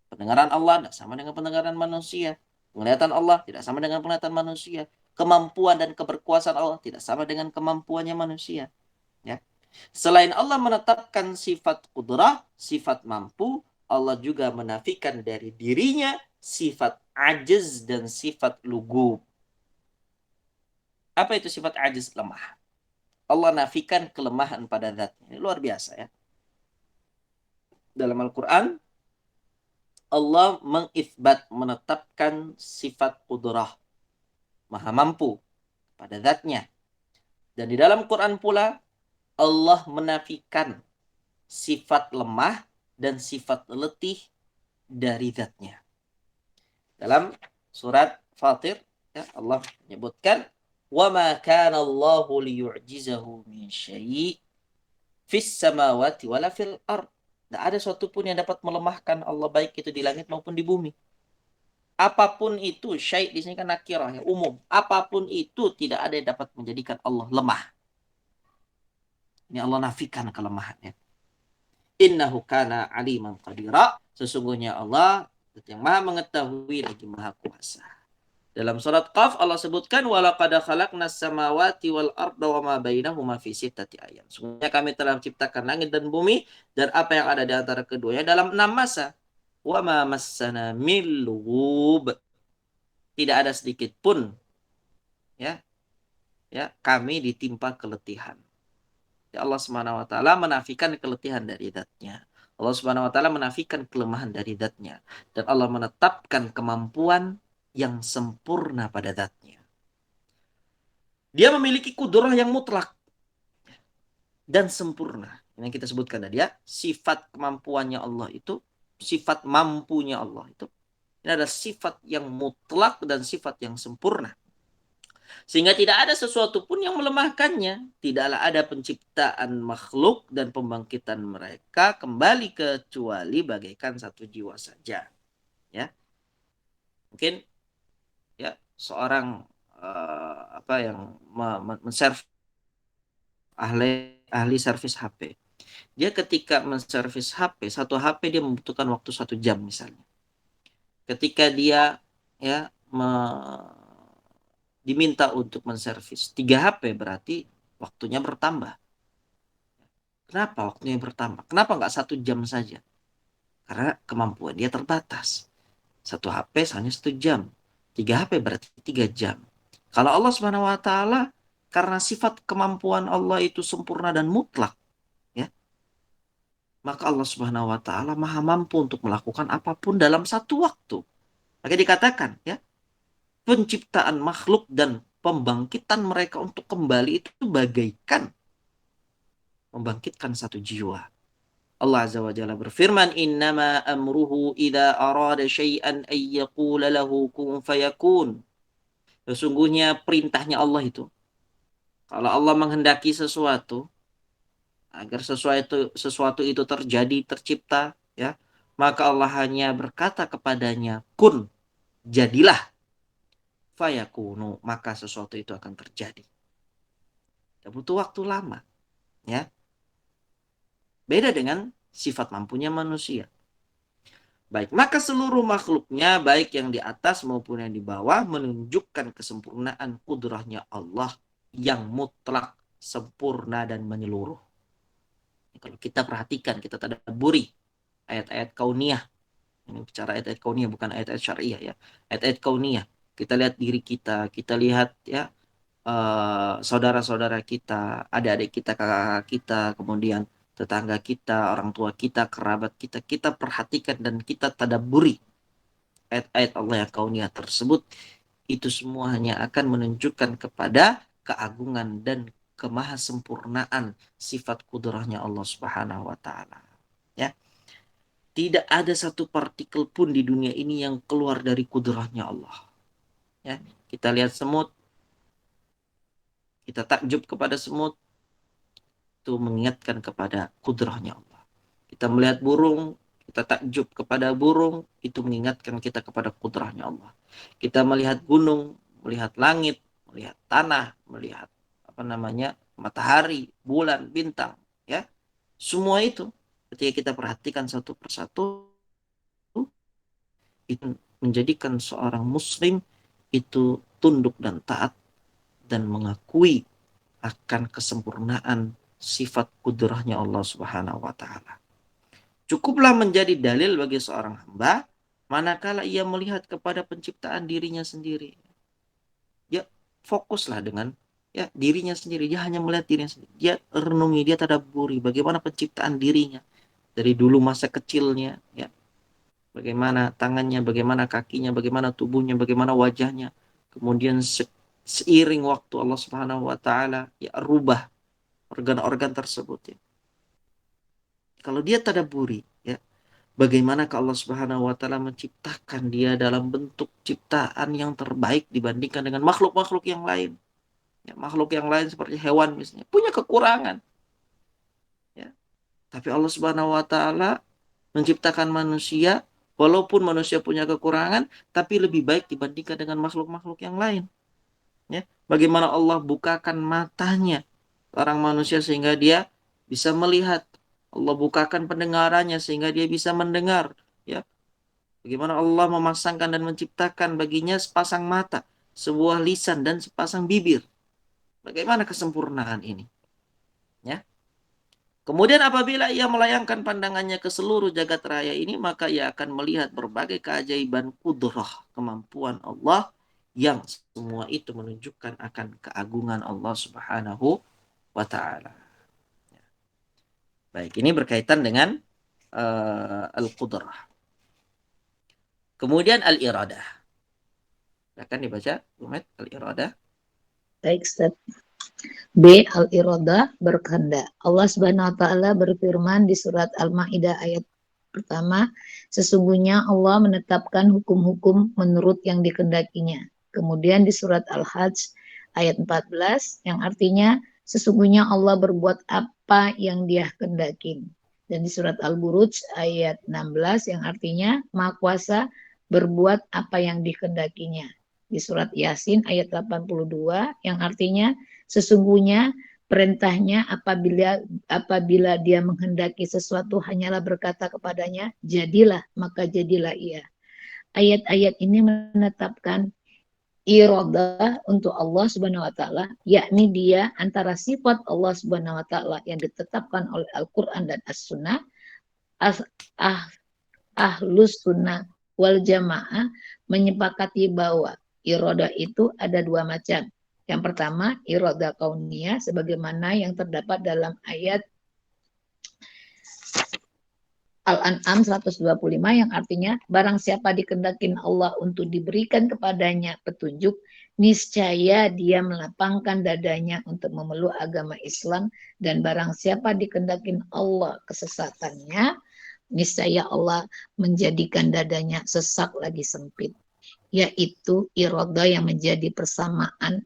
Pendengaran Allah tidak sama dengan pendengaran manusia. Penglihatan Allah tidak sama dengan penglihatan manusia. Kemampuan dan keberkuasaan Allah tidak sama dengan kemampuannya manusia. Ya. Selain Allah menetapkan sifat kudrah, sifat mampu, Allah juga menafikan dari dirinya sifat ajiz dan sifat lugub. Apa itu sifat ajiz? Lemah. Allah nafikan kelemahan pada zatnya. Ini luar biasa ya. Dalam Al-Quran, Allah menetapkan sifat kudrah, maha mampu pada zatnya. Dan di dalam Quran pula, Allah menafikan sifat lemah dan sifat letih dari zatnya. Dalam surat Fatir, ya, Allah menyebutkan, وَمَا كَانَ اللَّهُ لِيُعْجِزَهُ مِنْ شَيْءٍ فِي السَّمَاوَاتِ وَلَا فِي الْأَرْضِ. Tidak ada suatu pun yang dapat melemahkan Allah, baik itu di langit maupun di bumi. Apapun itu, syai' di sini kan nakirah, ya, umum. Apapun itu tidak ada yang dapat menjadikan Allah lemah. Ini Allah nafikan kelemahannya. Innahu kana aliman qadira. Sesungguhnya Allah yang maha mengetahui lagi maha kuasa. Dalam surat Qaf Allah sebutkan walaqad khalaqnas samawati wal arda wama bainahuma fi sittati ayyam. Sungguhnya kami telah menciptakan langit dan bumi dan apa yang ada di antara keduanya dalam 6 masa. Wama massana min lughub. Tidak ada sedikit pun ya kami ditimpa keletihan. Ya, Allah Subhanahu wa taala menafikan keletihan dari zatnya. Allah Subhanahu wa taala menafikan kelemahan dari zatnya dan Allah menetapkan kemampuan yang sempurna pada zatnya. Dia memiliki kudrah yang mutlak dan sempurna. Yang kita sebutkan tadi ya, sifat kemampuannya Allah itu, sifat mampunya Allah itu. Ini adalah sifat yang mutlak dan sifat yang sempurna. Sehingga tidak ada sesuatu pun yang melemahkannya. Tidaklah ada penciptaan makhluk dan pembangkitan mereka kembali kecuali bagaikan satu jiwa saja. Ya, mungkin ya seorang yang men-servis ahli servis HP. Dia ketika men-servis HP, satu HP dia membutuhkan waktu 1 jam misalnya. Ketika dia ya diminta untuk menservis 3 HP berarti waktunya bertambah. Kenapa waktunya bertambah? Kenapa nggak 1 jam saja? Karena kemampuan dia terbatas. 1 HP hanya 1 jam. 3 HP berarti 3 jam. Kalau Allah Subhanahu Wa Taala karena sifat kemampuan Allah itu sempurna dan mutlak, ya, maka Allah Subhanahu Wa Taala maha mampu untuk melakukan apapun dalam satu waktu. Maka dikatakan, ya, penciptaan makhluk dan pembangkitan mereka untuk kembali itu bagaikan membangkitkan satu jiwa. Allah Azza wa Jalla berfirman, "Innama amruhu idza arada syai'an ay yaqula lahu kun fayakun." Sesungguhnya perintahnya Allah itu, kalau Allah menghendaki sesuatu, agar sesuatu itu terjadi, tercipta, ya, maka Allah hanya berkata kepadanya, "Kun," jadilah, fayakunu, maka sesuatu itu akan terjadi. Tidak butuh waktu lama, ya. Beda dengan sifat mampunya manusia. Baik, maka seluruh makhluknya, baik yang di atas maupun yang di bawah, menunjukkan kesempurnaan kudrahnya Allah yang mutlak, sempurna, dan menyeluruh. Kalau kita perhatikan, kita tadabburi ayat-ayat kauniyah. Ini bicara ayat-ayat kauniyah, bukan ayat-ayat syariah ya. Ayat-ayat kauniyah. Kita lihat diri kita lihat ya saudara-saudara kita, adik-adik kita, kakak kita, kemudian tetangga kita, orang tua kita, kerabat kita. Kita perhatikan dan kita tadabburi ayat-ayat Allah yang kauniyah tersebut. Itu semua hanya akan menunjukkan kepada keagungan dan kemahasempurnaan sifat kudrahnya Allah Subhanahu wa taala. Ya. Tidak ada satu partikel pun di dunia ini yang keluar dari kudrahnya Allah. Ya. Kita lihat semut, kita takjub kepada semut, itu mengingatkan kepada kudrahnya Allah. Kita melihat burung, kita takjub kepada burung, itu mengingatkan kita kepada kudrahnya Allah. Kita melihat gunung, melihat langit, melihat tanah, melihat matahari, bulan, bintang, ya. Semua itu ketika kita perhatikan satu persatu, itu menjadikan seorang muslim itu tunduk dan taat dan mengakui akan kesempurnaan sifat kudrahnya Allah Subhanahu wa taala. Cukuplah menjadi dalil bagi seorang hamba manakala ia melihat kepada penciptaan dirinya sendiri. Ya, fokuslah dengan ya dirinya sendiri. Dia hanya melihat dirinya sendiri. Dia renungi, dia tadabburi bagaimana penciptaan dirinya dari dulu masa kecilnya, ya. Bagaimana tangannya, bagaimana kakinya, bagaimana tubuhnya, bagaimana wajahnya. Kemudian seiring waktu Allah Subhanahu wa taala ya rubah organ-organ tersebut, ya. Kalau dia tadabburi, ya, bagaimana Allah Subhanahu wa taala menciptakan dia dalam bentuk ciptaan yang terbaik dibandingkan dengan makhluk-makhluk yang lain. Ya, makhluk yang lain seperti hewan misalnya punya kekurangan. Ya. Tapi Allah Subhanahu wa taala menciptakan manusia walaupun manusia punya kekurangan tapi lebih baik dibandingkan dengan makhluk-makhluk yang lain. Ya. Bagaimana Allah bukakan matanya orang manusia sehingga dia bisa melihat. Allah bukakan pendengarannya sehingga dia bisa mendengar, ya. Bagaimana Allah memasangkan dan menciptakan baginya sepasang mata, sebuah lisan dan sepasang bibir. Bagaimana kesempurnaan ini, ya. Kemudian apabila ia melayangkan pandangannya ke seluruh jagat raya ini, maka ia akan melihat berbagai keajaiban kudrah, kemampuan Allah yang semua itu menunjukkan akan keagungan Allah Subhanahu wa taala. Baik, ini berkaitan dengan al-qudrah. Kemudian al-iradah. Akan dibaca, Umat, al-iradah. Baik, Ustaz. B. Al-iradah, berkehendak. Allah Subhanahu wa taala berfirman di surat Al-Maidah ayat pertama, sesungguhnya Allah menetapkan hukum-hukum menurut yang dikehendakinya. Kemudian di surat Al-Hajj ayat 14 yang artinya sesungguhnya Allah berbuat apa yang Dia kehendaki. Dan di surat Al-Buruj ayat 16 yang artinya Maha Kuasa berbuat apa yang dikehendakinya. Di surat Yasin ayat 82 yang artinya sesungguhnya perintahnya apabila dia menghendaki sesuatu hanyalah berkata kepadanya, jadilah, maka jadilah ia. Ayat-ayat ini menetapkan iradah untuk Allah Subhanahu wa taala, yakni dia antara sifat Allah Subhanahu wa taala yang ditetapkan oleh Al-Qur'an dan As-Sunnah, Ahlus Sunnah wal Jamaah menyepakati bahwa iradah itu ada dua macam. Yang pertama, iradah kauniyah sebagaimana yang terdapat dalam ayat Al-An'am 125 yang artinya barang siapa dikehendakin Allah untuk diberikan kepadanya petunjuk, niscaya dia melapangkan dadanya untuk memeluk agama Islam, dan barang siapa dikehendakin Allah kesesatannya, niscaya Allah menjadikan dadanya sesak lagi sempit. Yaitu iradah yang menjadi persamaan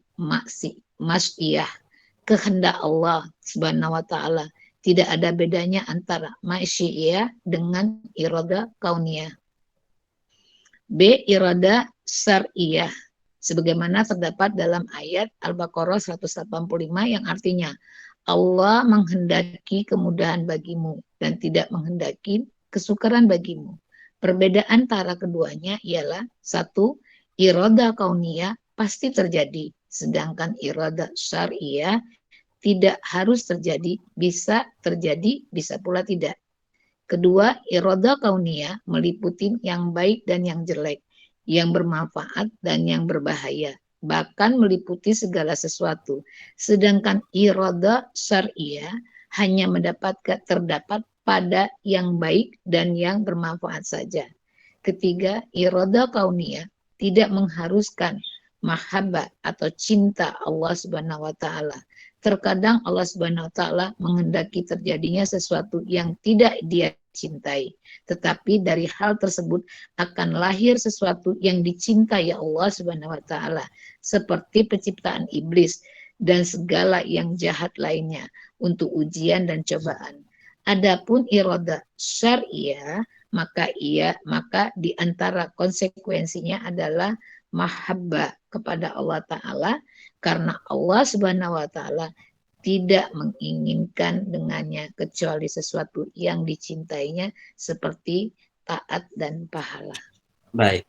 masyiah, kehendak Allah Subhanahu wa taala. Tidak ada bedanya antara masyiah dengan iradah kauniyah. B. Iradah syar'iyah sebagaimana terdapat dalam ayat Al-Baqarah 185 yang artinya Allah menghendaki kemudahan bagimu dan tidak menghendaki kesukaran bagimu. Perbedaan antara keduanya ialah satu, iroda kauniyah pasti terjadi, sedangkan iroda syariah tidak harus terjadi, bisa pula tidak. Kedua, iroda kauniyah meliputi yang baik dan yang jelek, yang bermanfaat dan yang berbahaya, bahkan meliputi segala sesuatu. Sedangkan iroda syariah hanya terdapat pada yang baik dan yang bermanfaat saja. Ketiga, iroda kauniyah tidak mengharuskan mahabbah atau cinta Allah Subhanahu wa taala. Terkadang Allah Subhanahu wa taala menghendaki terjadinya sesuatu yang tidak dia cintai, tetapi dari hal tersebut akan lahir sesuatu yang dicintai Allah Subhanahu wa taala, seperti penciptaan iblis dan segala yang jahat lainnya untuk ujian dan cobaan. Adapun iroda syariah maka di antara konsekuensinya adalah mahabbah kepada Allah Ta'ala, karena Allah Subhanahu wa Ta'ala tidak menginginkan dengannya kecuali sesuatu yang dicintainya seperti taat dan pahala. Baik.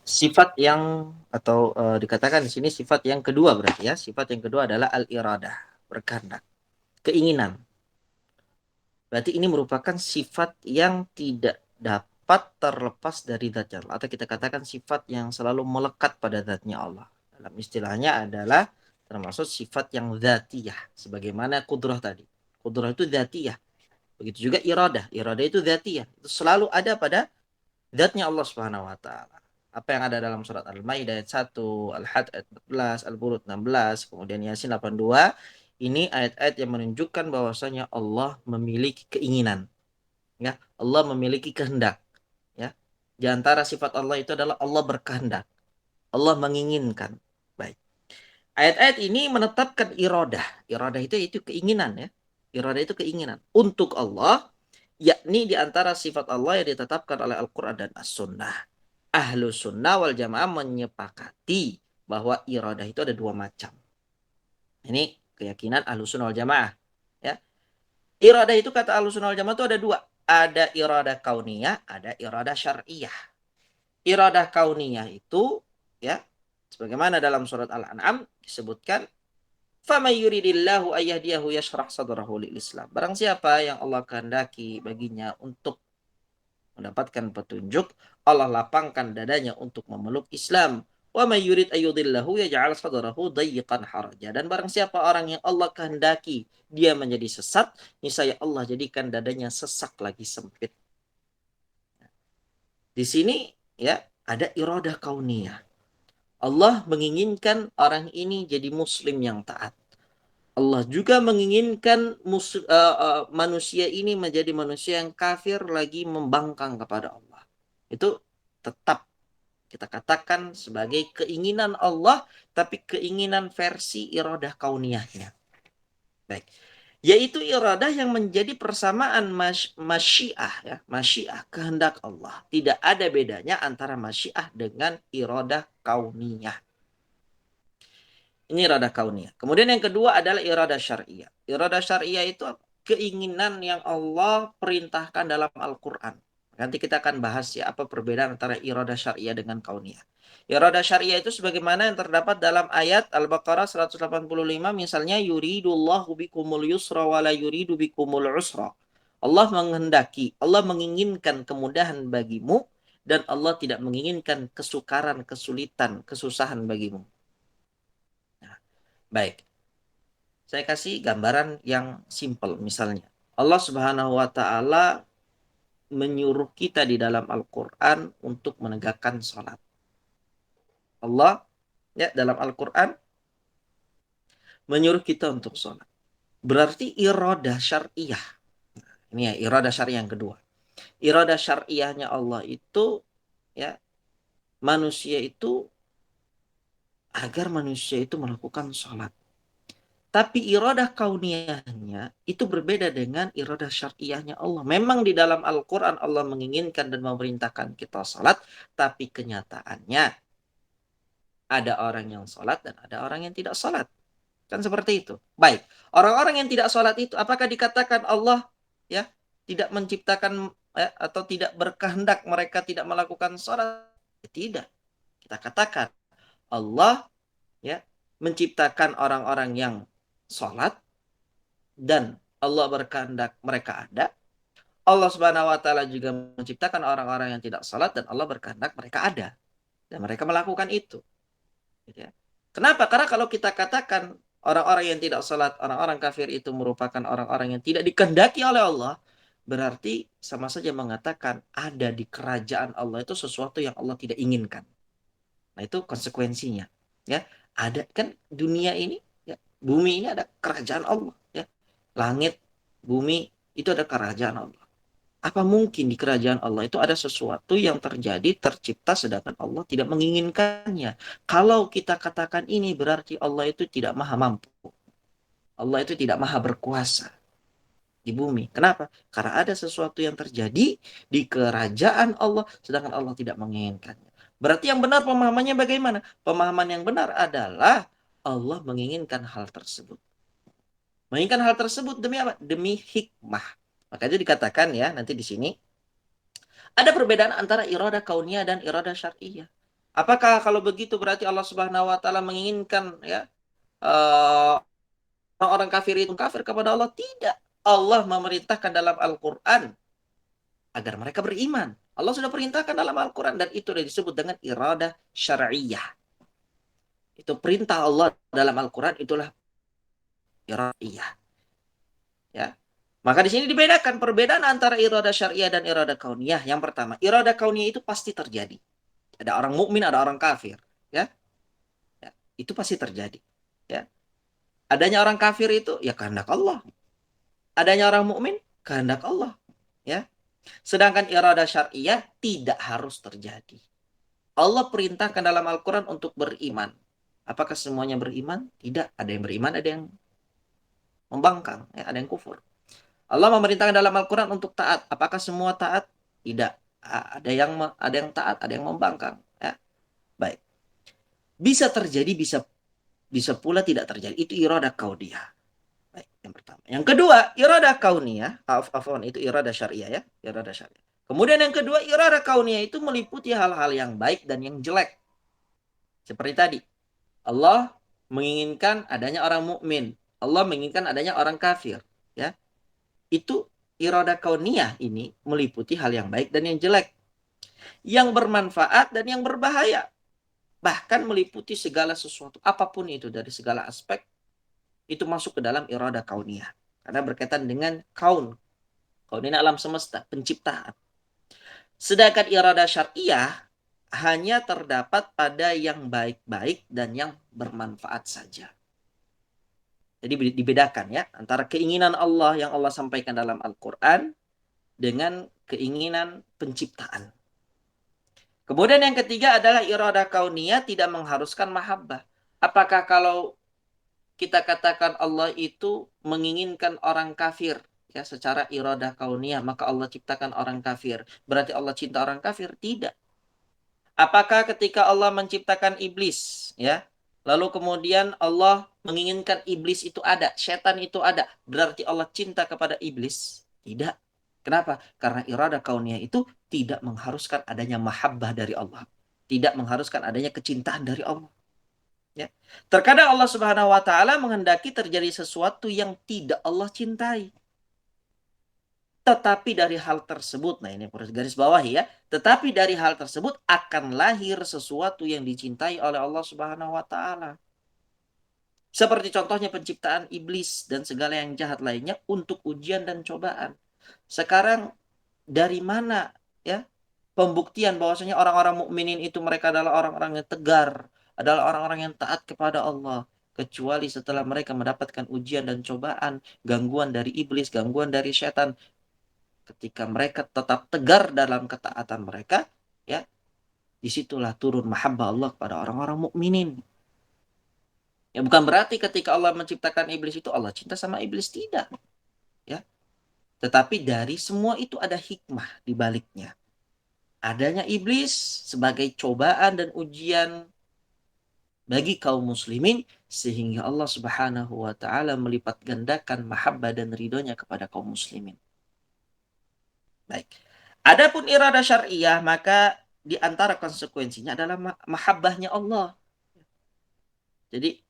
Sifat yang atau dikatakan di sini sifat yang kedua berarti ya. Sifat yang kedua adalah al-iradah, berkehendak, keinginan. Berarti ini merupakan sifat yang tidak dapat terlepas dari zatnya Allah. Atau kita katakan sifat yang selalu melekat pada zatnya Allah. Dalam istilahnya adalah termasuk sifat yang zatiyah. Sebagaimana kudrah tadi. Kudrah itu zatiyah. Begitu juga iradah. Iradah itu zatiyah. Itu selalu ada pada zatnya Allah Subhanahu wa taala. Apa yang ada dalam surat Al-Maidah ayat 1, Al-Had ayat 14, Al-Burud 16, kemudian Yasin 82, ini ayat-ayat yang menunjukkan bahwasanya Allah memiliki keinginan, ya. Allah memiliki kehendak, ya. Di antara sifat Allah itu adalah Allah berkehendak. Allah menginginkan. Baik. Ayat-ayat ini menetapkan iradah. Iradah itu keinginan, ya. Iradah itu keinginan untuk Allah, yakni di antara sifat Allah yang ditetapkan oleh Al-Qur'an dan As-Sunnah. Ahlu sunnah wal jamaah menyepakati bahwa iradah itu ada dua macam. Ini keyakinan ahlu sunnah wal jamaah. Ya. Iradah itu kata ahlu sunnah wal jamaah itu ada dua. Ada iradah kauniyah, ada iradah syariah. Iradah kauniyah itu, ya, sebagaimana dalam surat Al-An'am disebutkan, فَمَنْ يُرِدِ اللَّهُ أَيَّهْدِيَهُ يَشْرَحْ صَدْرَهُ لِلْإِسْلَامِ. Barang siapa yang Allah kehendaki baginya untuk mendapatkan petunjuk, Allah lapangkan dadanya untuk memeluk Islam. Wa may yurid ayyudillahu yaj'al sadrahu dayyiqan haraja. Dan barang siapa orang yang Allah kehendaki dia menjadi sesat, niscaya Allah jadikan dadanya sesak lagi sempit. Di sini ya ada iradah kauniyah. Allah menginginkan orang ini jadi muslim yang taat. Allah juga menginginkan manusia ini menjadi manusia yang kafir lagi membangkang kepada Allah. Itu tetap kita katakan sebagai keinginan Allah, tapi keinginan versi iradah kauniyahnya. Baik. Yaitu iradah yang menjadi persamaan masyiah, ya, masyiah kehendak Allah. Tidak ada bedanya antara masyiah dengan iradah kauniyah. Ini iradah kauniyah. Kemudian yang kedua adalah iradah syariah. Iradah syariah itu keinginan yang Allah perintahkan dalam Al-Quran. Nanti kita akan bahas ya apa perbedaan antara iradah syariah dengan kauniyah. Iradah syariah itu sebagaimana yang terdapat dalam ayat Al-Baqarah 185, misalnya yuridullahu bikumul yusra wa la yuridu bikumul usra. Allah menghendaki, Allah menginginkan kemudahan bagimu dan Allah tidak menginginkan kesukaran, kesulitan, kesusahan bagimu. Baik, saya kasih gambaran yang simpel. Misalnya, Allah Subhanahu wa Ta'ala menyuruh kita di dalam Al-Quran untuk menegakkan sholat. Allah ya dalam Al-Quran menyuruh kita untuk sholat. Berarti iradah syariah. Ini ya, iradah syariah yang kedua. Iradah syariahnya Allah itu ya manusia itu agar manusia itu melakukan sholat. Tapi iradah kauniyahnya itu berbeda dengan iradah syariahnya Allah. Memang di dalam Al-Quran Allah menginginkan dan memerintahkan kita salat, tapi kenyataannya ada orang yang salat dan ada orang yang tidak salat. Kan seperti itu. Baik, orang-orang yang tidak salat itu apakah dikatakan Allah ya tidak menciptakan atau tidak berkehendak mereka tidak melakukan sholat? Tidak. Kita katakan Allah ya menciptakan orang-orang yang sholat dan Allah berkehendak mereka ada. Allah Subhanahu wa taala juga menciptakan orang-orang yang tidak sholat dan Allah berkehendak mereka ada dan mereka melakukan itu. Gitu ya. Kenapa? Karena kalau kita katakan orang-orang yang tidak sholat, orang-orang kafir itu merupakan orang-orang yang tidak dikehendaki oleh Allah, berarti sama saja mengatakan ada di kerajaan Allah itu sesuatu yang Allah tidak inginkan. Nah, itu konsekuensinya. Ya, ada kan dunia ini, ya, bumi ini ada kerajaan Allah. Ya, langit, bumi itu ada kerajaan Allah. Apa mungkin di kerajaan Allah itu ada sesuatu yang terjadi, tercipta, sedangkan Allah tidak menginginkannya? Kalau kita katakan ini berarti Allah itu tidak maha mampu. Allah itu tidak maha berkuasa di bumi. Kenapa? Karena ada sesuatu yang terjadi di kerajaan Allah, sedangkan Allah tidak menginginkannya. Berarti yang benar pemahamannya bagaimana? Pemahaman yang benar adalah Allah menginginkan hal tersebut. Menginginkan hal tersebut demi apa? Demi hikmah. Makanya dikatakan ya, nanti di sini ada perbedaan antara iradah kauniyah dan iradah syar'iyah. Apakah kalau begitu berarti Allah Subhanahu wa taala menginginkan ya eh, orang-orang kafir itu kafir kepada Allah? Tidak. Allah memerintahkan dalam Al-Qur'an agar mereka beriman. Allah sudah perintahkan dalam Al-Qur'an dan itu sudah disebut dengan iradah syar'iyah. Itu perintah Allah dalam Al-Qur'an, itulah iradah. Ya. Maka di sini dibedakan perbedaan antara iradah syariah dan iradah kauniyah. Yang pertama, iradah kauniyah itu pasti terjadi. Ada orang mukmin, ada orang kafir, ya. Ya, itu pasti terjadi, ya. Adanya orang kafir itu ya kehendak Allah. Adanya orang mukmin kehendak Allah, ya. Sedangkan iradah syariah tidak harus terjadi. Allah perintahkan dalam Al-Qur'an untuk beriman. Apakah semuanya beriman? Tidak. Ada yang beriman, ada yang membangkang, ya, ada yang kufur. Allah memerintahkan dalam Al-Quran untuk taat. Apakah semua taat? Tidak. Ada yang taat, ada yang membangkang. Ya. Baik. Bisa terjadi, bisa pula tidak terjadi. Itu iradah kauniyah. Baik, yang pertama. Yang kedua, iradah kauniyah. Afwan, itu iradah syariah ya. Iradah syariah. Kemudian yang kedua, iradah kauniyah itu meliputi hal-hal yang baik dan yang jelek. Seperti tadi. Allah menginginkan adanya orang mukmin. Allah menginginkan adanya orang kafir. Ya. Itu iradah kauniyah ini meliputi hal yang baik dan yang jelek, yang bermanfaat dan yang berbahaya, bahkan meliputi segala sesuatu apapun itu dari segala aspek itu masuk ke dalam iradah kauniyah karena berkaitan dengan kaun ini alam semesta penciptaan. Sedangkan iradah syariah hanya terdapat pada yang baik-baik dan yang bermanfaat saja. Jadi dibedakan ya antara keinginan Allah yang Allah sampaikan dalam Al-Quran dengan keinginan penciptaan. Kemudian yang ketiga adalah iradah kauniyah tidak mengharuskan mahabbah. Apakah kalau kita katakan Allah itu menginginkan orang kafir ya secara iradah kauniyah maka Allah ciptakan orang kafir. Berarti Allah cinta orang kafir? Tidak. Apakah ketika Allah menciptakan iblis ya lalu kemudian Allah menginginkan iblis itu ada, setan itu ada, berarti Allah cinta kepada iblis? Tidak. Kenapa? Karena iradah kauniyah itu tidak mengharuskan adanya mahabbah dari Allah. Tidak mengharuskan adanya kecintaan dari Allah. Ya. Terkadang Allah Subhanahu wa taala menghendaki terjadi sesuatu yang tidak Allah cintai. Tetapi dari hal tersebut, nah ini harus garis bawahi ya. Tetapi dari hal tersebut akan lahir sesuatu yang dicintai oleh Allah Subhanahu wa taala. Seperti contohnya penciptaan iblis dan segala yang jahat lainnya untuk ujian dan cobaan. Sekarang dari mana ya pembuktian bahwasanya orang-orang mukminin itu mereka adalah orang-orang yang tegar, adalah orang-orang yang taat kepada Allah, kecuali setelah mereka mendapatkan ujian dan cobaan, gangguan dari iblis, gangguan dari setan. Ketika mereka tetap tegar dalam ketaatan mereka, ya, disitulah turun mahabbah Allah kepada orang-orang mukminin. Ya bukan berarti ketika Allah menciptakan iblis itu Allah cinta sama iblis, tidak, ya. Tetapi dari semua itu ada hikmah di baliknya. Adanya iblis sebagai cobaan dan ujian bagi kaum muslimin sehingga Allah Subhanahu wa taala melipat gandakan mahabbah dan ridhonya kepada kaum muslimin. Baik. Adapun iradah syariah, maka di antara konsekuensinya adalah mahabbahnya Allah. Jadi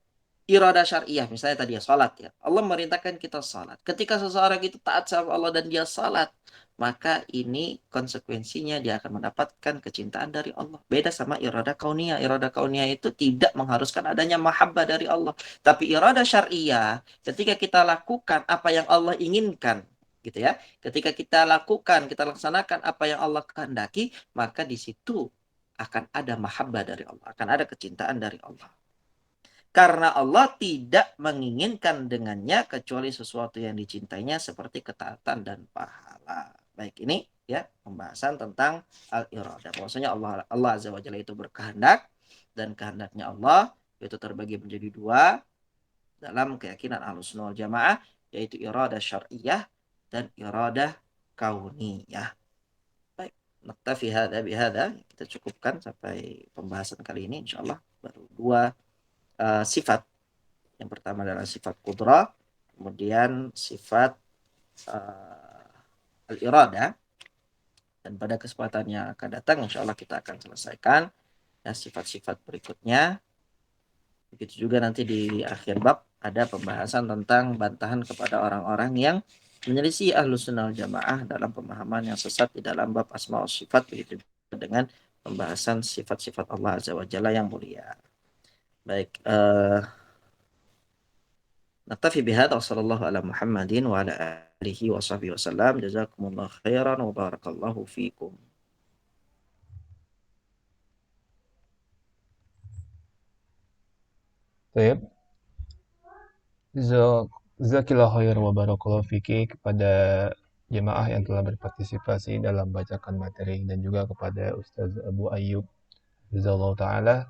iradah syariah, misalnya tadi ya salat ya. Allah merintahkan kita salat. Ketika seseorang itu taat sama Allah dan dia salat, maka ini konsekuensinya dia akan mendapatkan kecintaan dari Allah. Beda sama iradah kauniyah. Iradah kauniyah itu tidak mengharuskan adanya mahabbah dari Allah. Tapi iradah syariah, ketika kita lakukan apa yang Allah inginkan, gitu ya. Ketika kita lakukan, kita laksanakan apa yang Allah kehendaki, maka di situ akan ada mahabbah dari Allah, akan ada kecintaan dari Allah. Karena Allah tidak menginginkan dengannya kecuali sesuatu yang dicintainya seperti ketaatan dan pahala. Baik, ini ya pembahasan tentang al-iradah. Bahwasanya Allah Azza wa Jalla itu berkehendak dan kehendaknya Allah itu terbagi menjadi dua dalam keyakinan Ahlussunnah wal Jamaah, yaitu iradah syar'iyah dan iradah kauniyah. Baik, naktafi hadza bihadza, kita cukupkan sampai pembahasan kali ini insyaallah baru dua sifat. Yang pertama adalah sifat kudrah, kemudian sifat al-irada, dan pada kesempatan yang akan datang insya Allah kita akan selesaikan ya sifat-sifat berikutnya. Begitu juga nanti di akhir bab ada pembahasan tentang bantahan kepada orang-orang yang menyelisih Ahlus Sunnah wal Jamaah dalam pemahaman yang sesat di dalam bab asma wa sifat, begitu dengan pembahasan sifat-sifat Allah Azza wa Jalla yang mulia. Baik, نكتفي بهذا وصلى الله على محمد وعلى آله وصحبه وسلم جزاكم الله خيرا وبارك الله فيكم. Baik, Jazakillah khair wa barakallahu fiki kepada jemaah yang telah berpartisipasi dalam bacakan materi dan juga kepada Ustaz Abu Ayyub Jazakallahu ta'ala.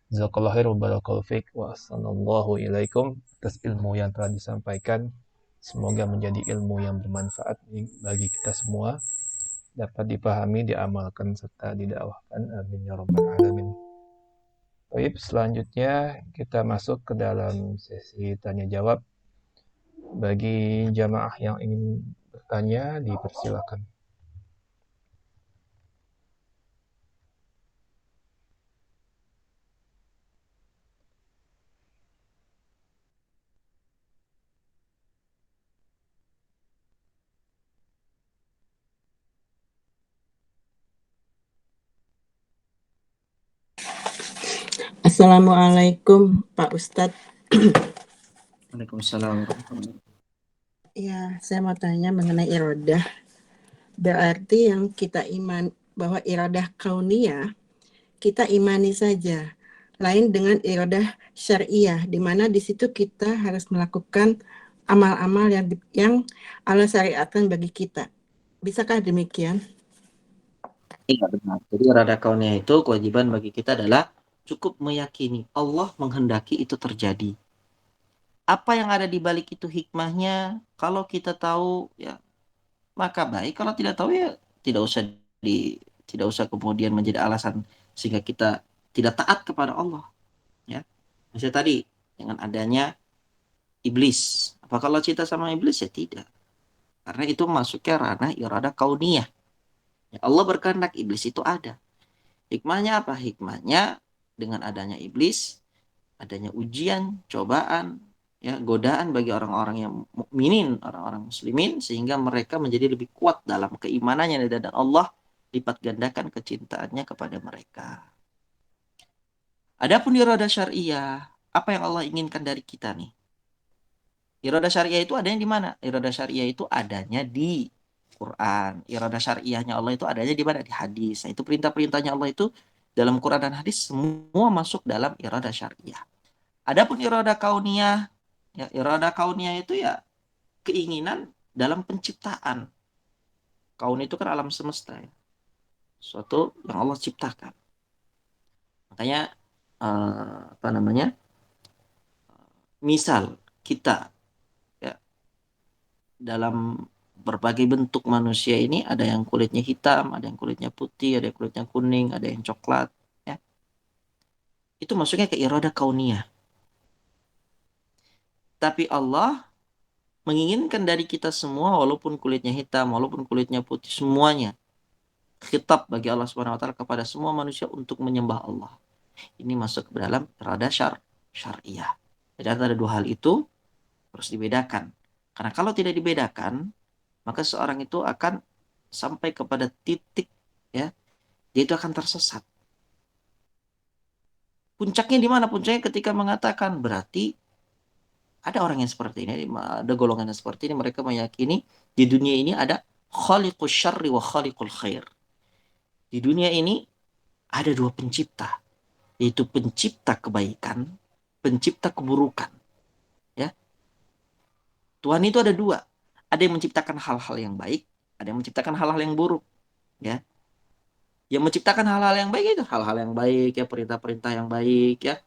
Jazakallah khair wa barakallahu fik wa assalamualaikum ilaikum atas ilmu yang telah disampaikan. Semoga menjadi ilmu yang bermanfaat bagi kita semua, dapat dipahami, diamalkan, serta didakwahkan. Amin ya rabbal alamin. Baik, selanjutnya kita masuk ke dalam sesi tanya jawab. Bagi jamaah yang ingin bertanya, dipersilakan. Assalamualaikum Pak Ustadz. Waalaikumsalam warahmatullahi wabarakatuh. Ya, saya mau tanya mengenai iradah. Berarti yang kita iman bahwa iradah kauniyah kita imani saja. Lain dengan iradah syariah, di mana di situ kita harus melakukan amal-amal yang Allah syariatkan bagi kita. Bisakah demikian? Iya benar. Jadi irada kauniyah itu kewajiban bagi kita adalah cukup meyakini Allah menghendaki itu terjadi. Apa yang ada di balik itu hikmahnya, kalau kita tahu ya maka baik, kalau tidak tahu ya tidak usah tidak usah kemudian menjadi alasan sehingga kita tidak taat kepada Allah, ya. Misalnya tadi dengan adanya iblis. Apakah Allah cinta sama iblis? Ya tidak. Karena itu masuknya ranah irada kauniyah. Ya, Allah berkehendak iblis itu ada. Hikmahnya apa? Hikmahnya dengan adanya iblis, adanya ujian, cobaan, ya, godaan bagi orang-orang yang mukminin, orang-orang muslimin, sehingga mereka menjadi lebih kuat dalam keimanannya dan Allah lipat gandakan kecintaannya kepada mereka. Adapun irada syariah, apa yang Allah inginkan dari kita nih? Irada syariah itu adanya di mana? Irada syariah itu adanya di Quran. Irada syariahnya Allah itu adanya di mana? Di hadis. Nah, itu perintah-perintahnya Allah itu dalam Quran dan hadis semua masuk dalam irada syariah. Adapun irada kauniyah, ya irada kauniyah itu ya keinginan dalam penciptaan. Kaun itu kan alam semesta ya. Suatu yang Allah ciptakan. Makanya apa namanya? Misal kita ya dalam berbagai bentuk manusia ini ada yang kulitnya hitam, ada yang kulitnya putih, ada yang kulitnya kuning, ada yang coklat, ya. Itu masuknya ke irada kauniyah. Tapi Allah menginginkan dari kita semua walaupun kulitnya hitam, walaupun kulitnya putih, semuanya khitab bagi Allah Subhanahu wa taala kepada semua manusia untuk menyembah Allah. Ini masuk ke dalam iradah syariah. Jadi antara dua hal itu harus dibedakan. Karena kalau tidak dibedakan, maka seorang itu akan sampai kepada titik, ya, dia itu akan tersesat. Puncaknya di mana? Puncaknya ketika mengatakan berarti ada orang yang seperti ini, ada golongan yang seperti ini, mereka meyakini di dunia ini ada khaliqus syarri wa khaliqul khair. Di dunia ini ada dua pencipta, yaitu pencipta kebaikan, pencipta keburukan. Ya, Tuhan itu ada dua. Ada yang menciptakan hal-hal yang baik, ada yang menciptakan hal-hal yang buruk. Ya, yang menciptakan hal-hal yang baik itu hal-hal yang baik, ya, perintah-perintah yang baik, ya,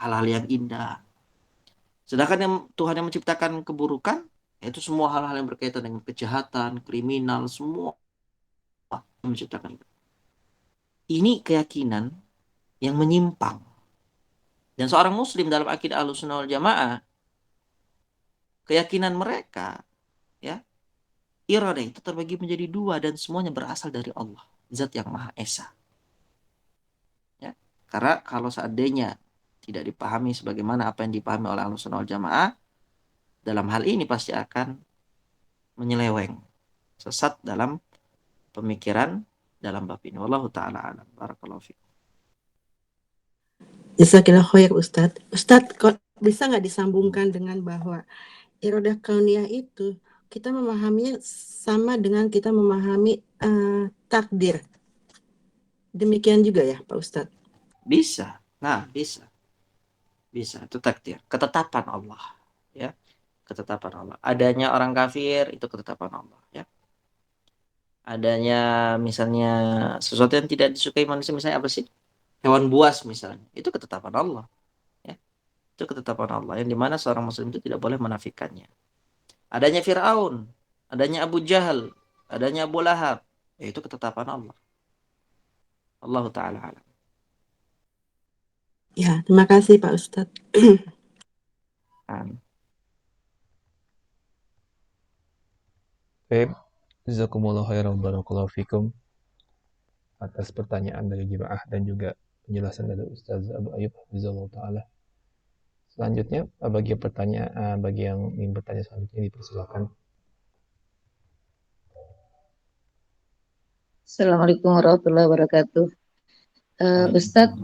hal-hal yang indah. Sedangkan yang Tuhan yang menciptakan keburukan, yaitu semua hal-hal yang berkaitan dengan kejahatan, kriminal, semua yang menciptakan. Ini keyakinan yang menyimpang. Dan seorang muslim dalam akidah Ahlussunnah wal Jamaah, keyakinan mereka, ya, iradah itu terbagi menjadi dua dan semuanya berasal dari Allah, Zat yang Maha Esa. Ya. Karena kalau seandainya tidak dipahami sebagaimana apa yang dipahami oleh Ahlussunnah wal Jamaah, dalam hal ini pasti akan menyeleweng, sesat dalam pemikiran dalam bab ini. Wallahu ta'ala alam. Barakallahu fikum. Jazakallah khair Ustadz. Ustadz, kok bisa nggak disambungkan dengan bahwa iradah kauniyah itu kita memahaminya sama dengan kita memahami takdir. Demikian juga ya Pak Ustadz? Bisa. Nah, bisa. Bisa. Itu takdir. Ketetapan Allah. Ya. Ketetapan Allah. Adanya orang kafir, itu ketetapan Allah. Ya. Adanya misalnya sesuatu yang tidak disukai manusia, misalnya apa sih? Hewan buas misalnya. Itu ketetapan Allah. Ya. Itu ketetapan Allah. Yang dimana seorang muslim itu tidak boleh menafikannya. Adanya Fir'aun. Adanya Abu Jahal. Adanya Abu Lahab. Ya, itu ketetapan Allah. Allah Ta'ala alam. Ya, terima kasih Pak Ustadz. Amin. Baik, jazakumullah khairan barakallahu fikum atas pertanyaan dari jemaah dan juga penjelasan dari Ustaz Abu Ayyub Hafizahullah Ta'ala. Selanjutnya, bagi yang ingin bertanya selanjutnya dipersilakan. Assalamualaikum warahmatullahi wabarakatuh. Ustadz,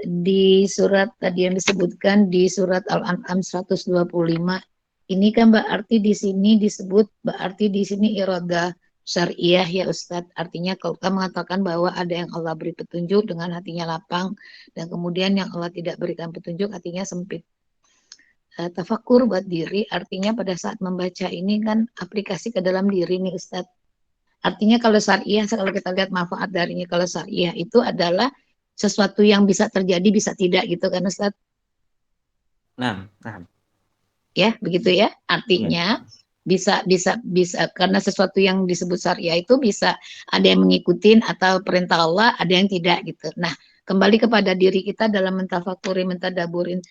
di surat tadi yang disebutkan di surat Al-An'am 125, ini kan berarti di sini disebut, berarti di sini iradah syariah ya Ustadz. Artinya kalau kita mengatakan bahwa ada yang Allah beri petunjuk dengan hatinya lapang, dan kemudian yang Allah tidak berikan petunjuk hatinya sempit. Tafakur buat diri, artinya pada saat membaca ini kan aplikasi ke dalam diri nih Ustadz. Artinya kalau syariah, kalau kita lihat manfaat darinya, kalau syariah itu adalah sesuatu yang bisa terjadi, bisa tidak gitu kan Ustadz. Nah. Ya, begitu ya. Artinya bisa karena sesuatu yang disebut syariah itu bisa ada yang mengikuti atau perintah Allah, ada yang tidak gitu. Nah, kembali kepada diri kita dalam mentafakuri, mentadaburin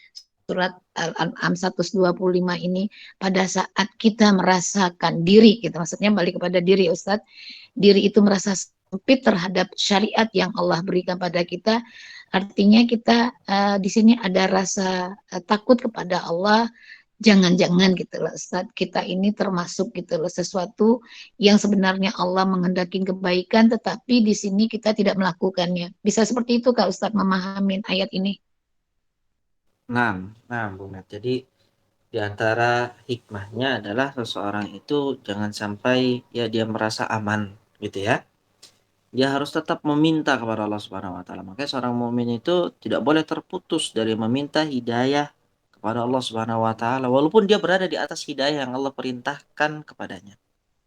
surat Al-An'am 125 ini, pada saat kita merasakan diri, gitu, maksudnya balik kepada diri Ustadz, diri itu merasa sempit terhadap syariat yang Allah berikan pada kita, artinya kita di sini ada rasa takut kepada Allah, jangan-jangan gitu loh Ustadz, kita ini termasuk gitu loh sesuatu yang sebenarnya Allah menghendaki kebaikan, tetapi di sini kita tidak melakukannya. Bisa seperti itu Kak Ustadz memahamin ayat ini? Nah, Bu Met. Jadi di antara hikmahnya adalah seseorang itu jangan sampai ya dia merasa aman gitu ya. Dia harus tetap meminta kepada Allah Subhanahu wa taala. Makanya seorang mukmin itu tidak boleh terputus dari meminta hidayah kepada Allah Subhanahu wa taala walaupun dia berada di atas hidayah yang Allah perintahkan kepadanya.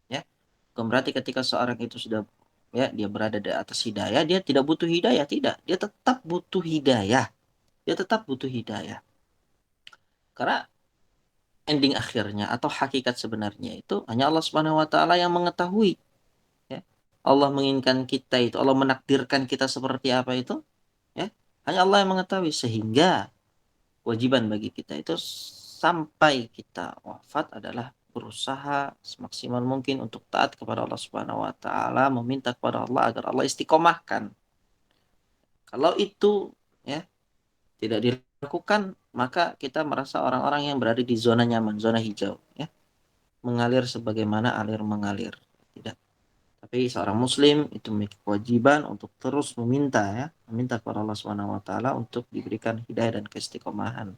Ya. Bukan berarti ketika seorang itu sudah ya dia berada di atas hidayah, dia tidak butuh hidayah, tidak. Dia tetap butuh hidayah. Dia tetap butuh hidayah. Karena ending akhirnya atau hakikat sebenarnya itu hanya Allah Subhanahu wa taala yang mengetahui. Ya. Allah menginginkan kita itu, Allah menakdirkan kita seperti apa itu, ya. Hanya Allah yang mengetahui, sehingga kewajiban bagi kita itu sampai kita wafat adalah berusaha semaksimal mungkin untuk taat kepada Allah Subhanahu wa taala, meminta kepada Allah agar Allah istiqomahkan. Kalau itu ya tidak dilakukan, maka kita merasa orang-orang yang berada di zona nyaman, zona hijau, ya, mengalir sebagaimana alir mengalir. Tidak. Tapi seorang muslim itu memiliki kewajiban untuk terus meminta kepada Allah Subhanahu wa taala untuk diberikan hidayah dan keistiqomahan.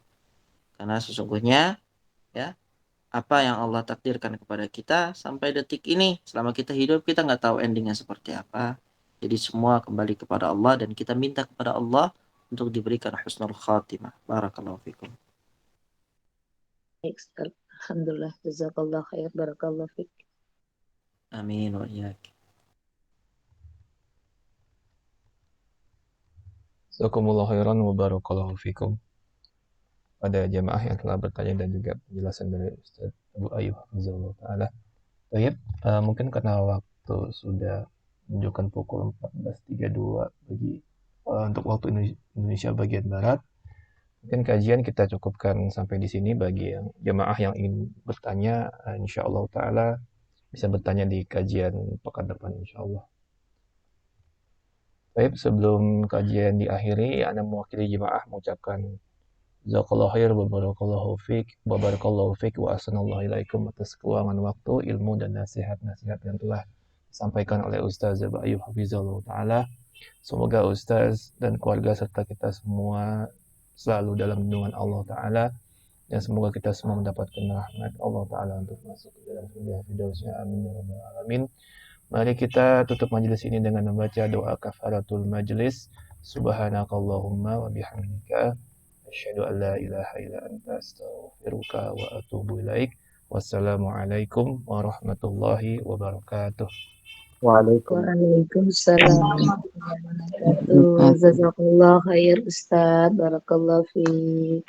Karena sesungguhnya ya, apa yang Allah takdirkan kepada kita sampai detik ini, selama kita hidup kita nggak tahu endingnya seperti apa. Jadi semua kembali kepada Allah dan kita minta kepada Allah untuk diberikan husnul khatimah. Barakallahu fikum. Baik, Ustaz. Alhamdulillah, jazakallah khair, barakallah fik. Amin wa iyyak. Jazakumullah khairan wa barakallahu fikum. Pada jamaah yang telah bertanya dan juga penjelasan dari Ustaz Abu Ayyub Hafizahullah Ta'ala. Baik, mungkin karena waktu sudah menunjukkan pukul 14.32 bagi untuk waktu Indonesia bagian Barat. Mungkin kajian kita cukupkan sampai di sini. Bagi yang jamaah yang ingin bertanya, insyaallah ta'ala bisa bertanya di kajian pekan depan insyaallah. Baik, sebelum kajian diakhiri, Anda mewakili jemaah mengucapkan jazakallahu khair wa barakallahu fik wa ahsanallahu ilaikum atas keluangan waktu, ilmu dan nasihat-nasihat yang telah disampaikan oleh Ustaz Abu Ayyub Hafizahullah Ta'ala. Semoga Ustaz dan keluarga serta kita semua selalu dalam lindungan Allah Ta'ala, dan semoga kita semua mendapatkan rahmat Allah Ta'ala untuk masuk ke dalam surga firdausnya. Amin ya rabbal alamin. Mari kita tutup majelis ini dengan membaca doa kafaratul majlis. Subhanakallahumma wa bihamdika asyhadu an la ilaha illa anta astaghfiruka wa atubu ilaik. Wassalamualaikum warahmatullahi wabarakatuh. Waalaikumsalam warahmatullahi wabarakatuh. Jazakallah khair, Ustaz. Barakallah fik.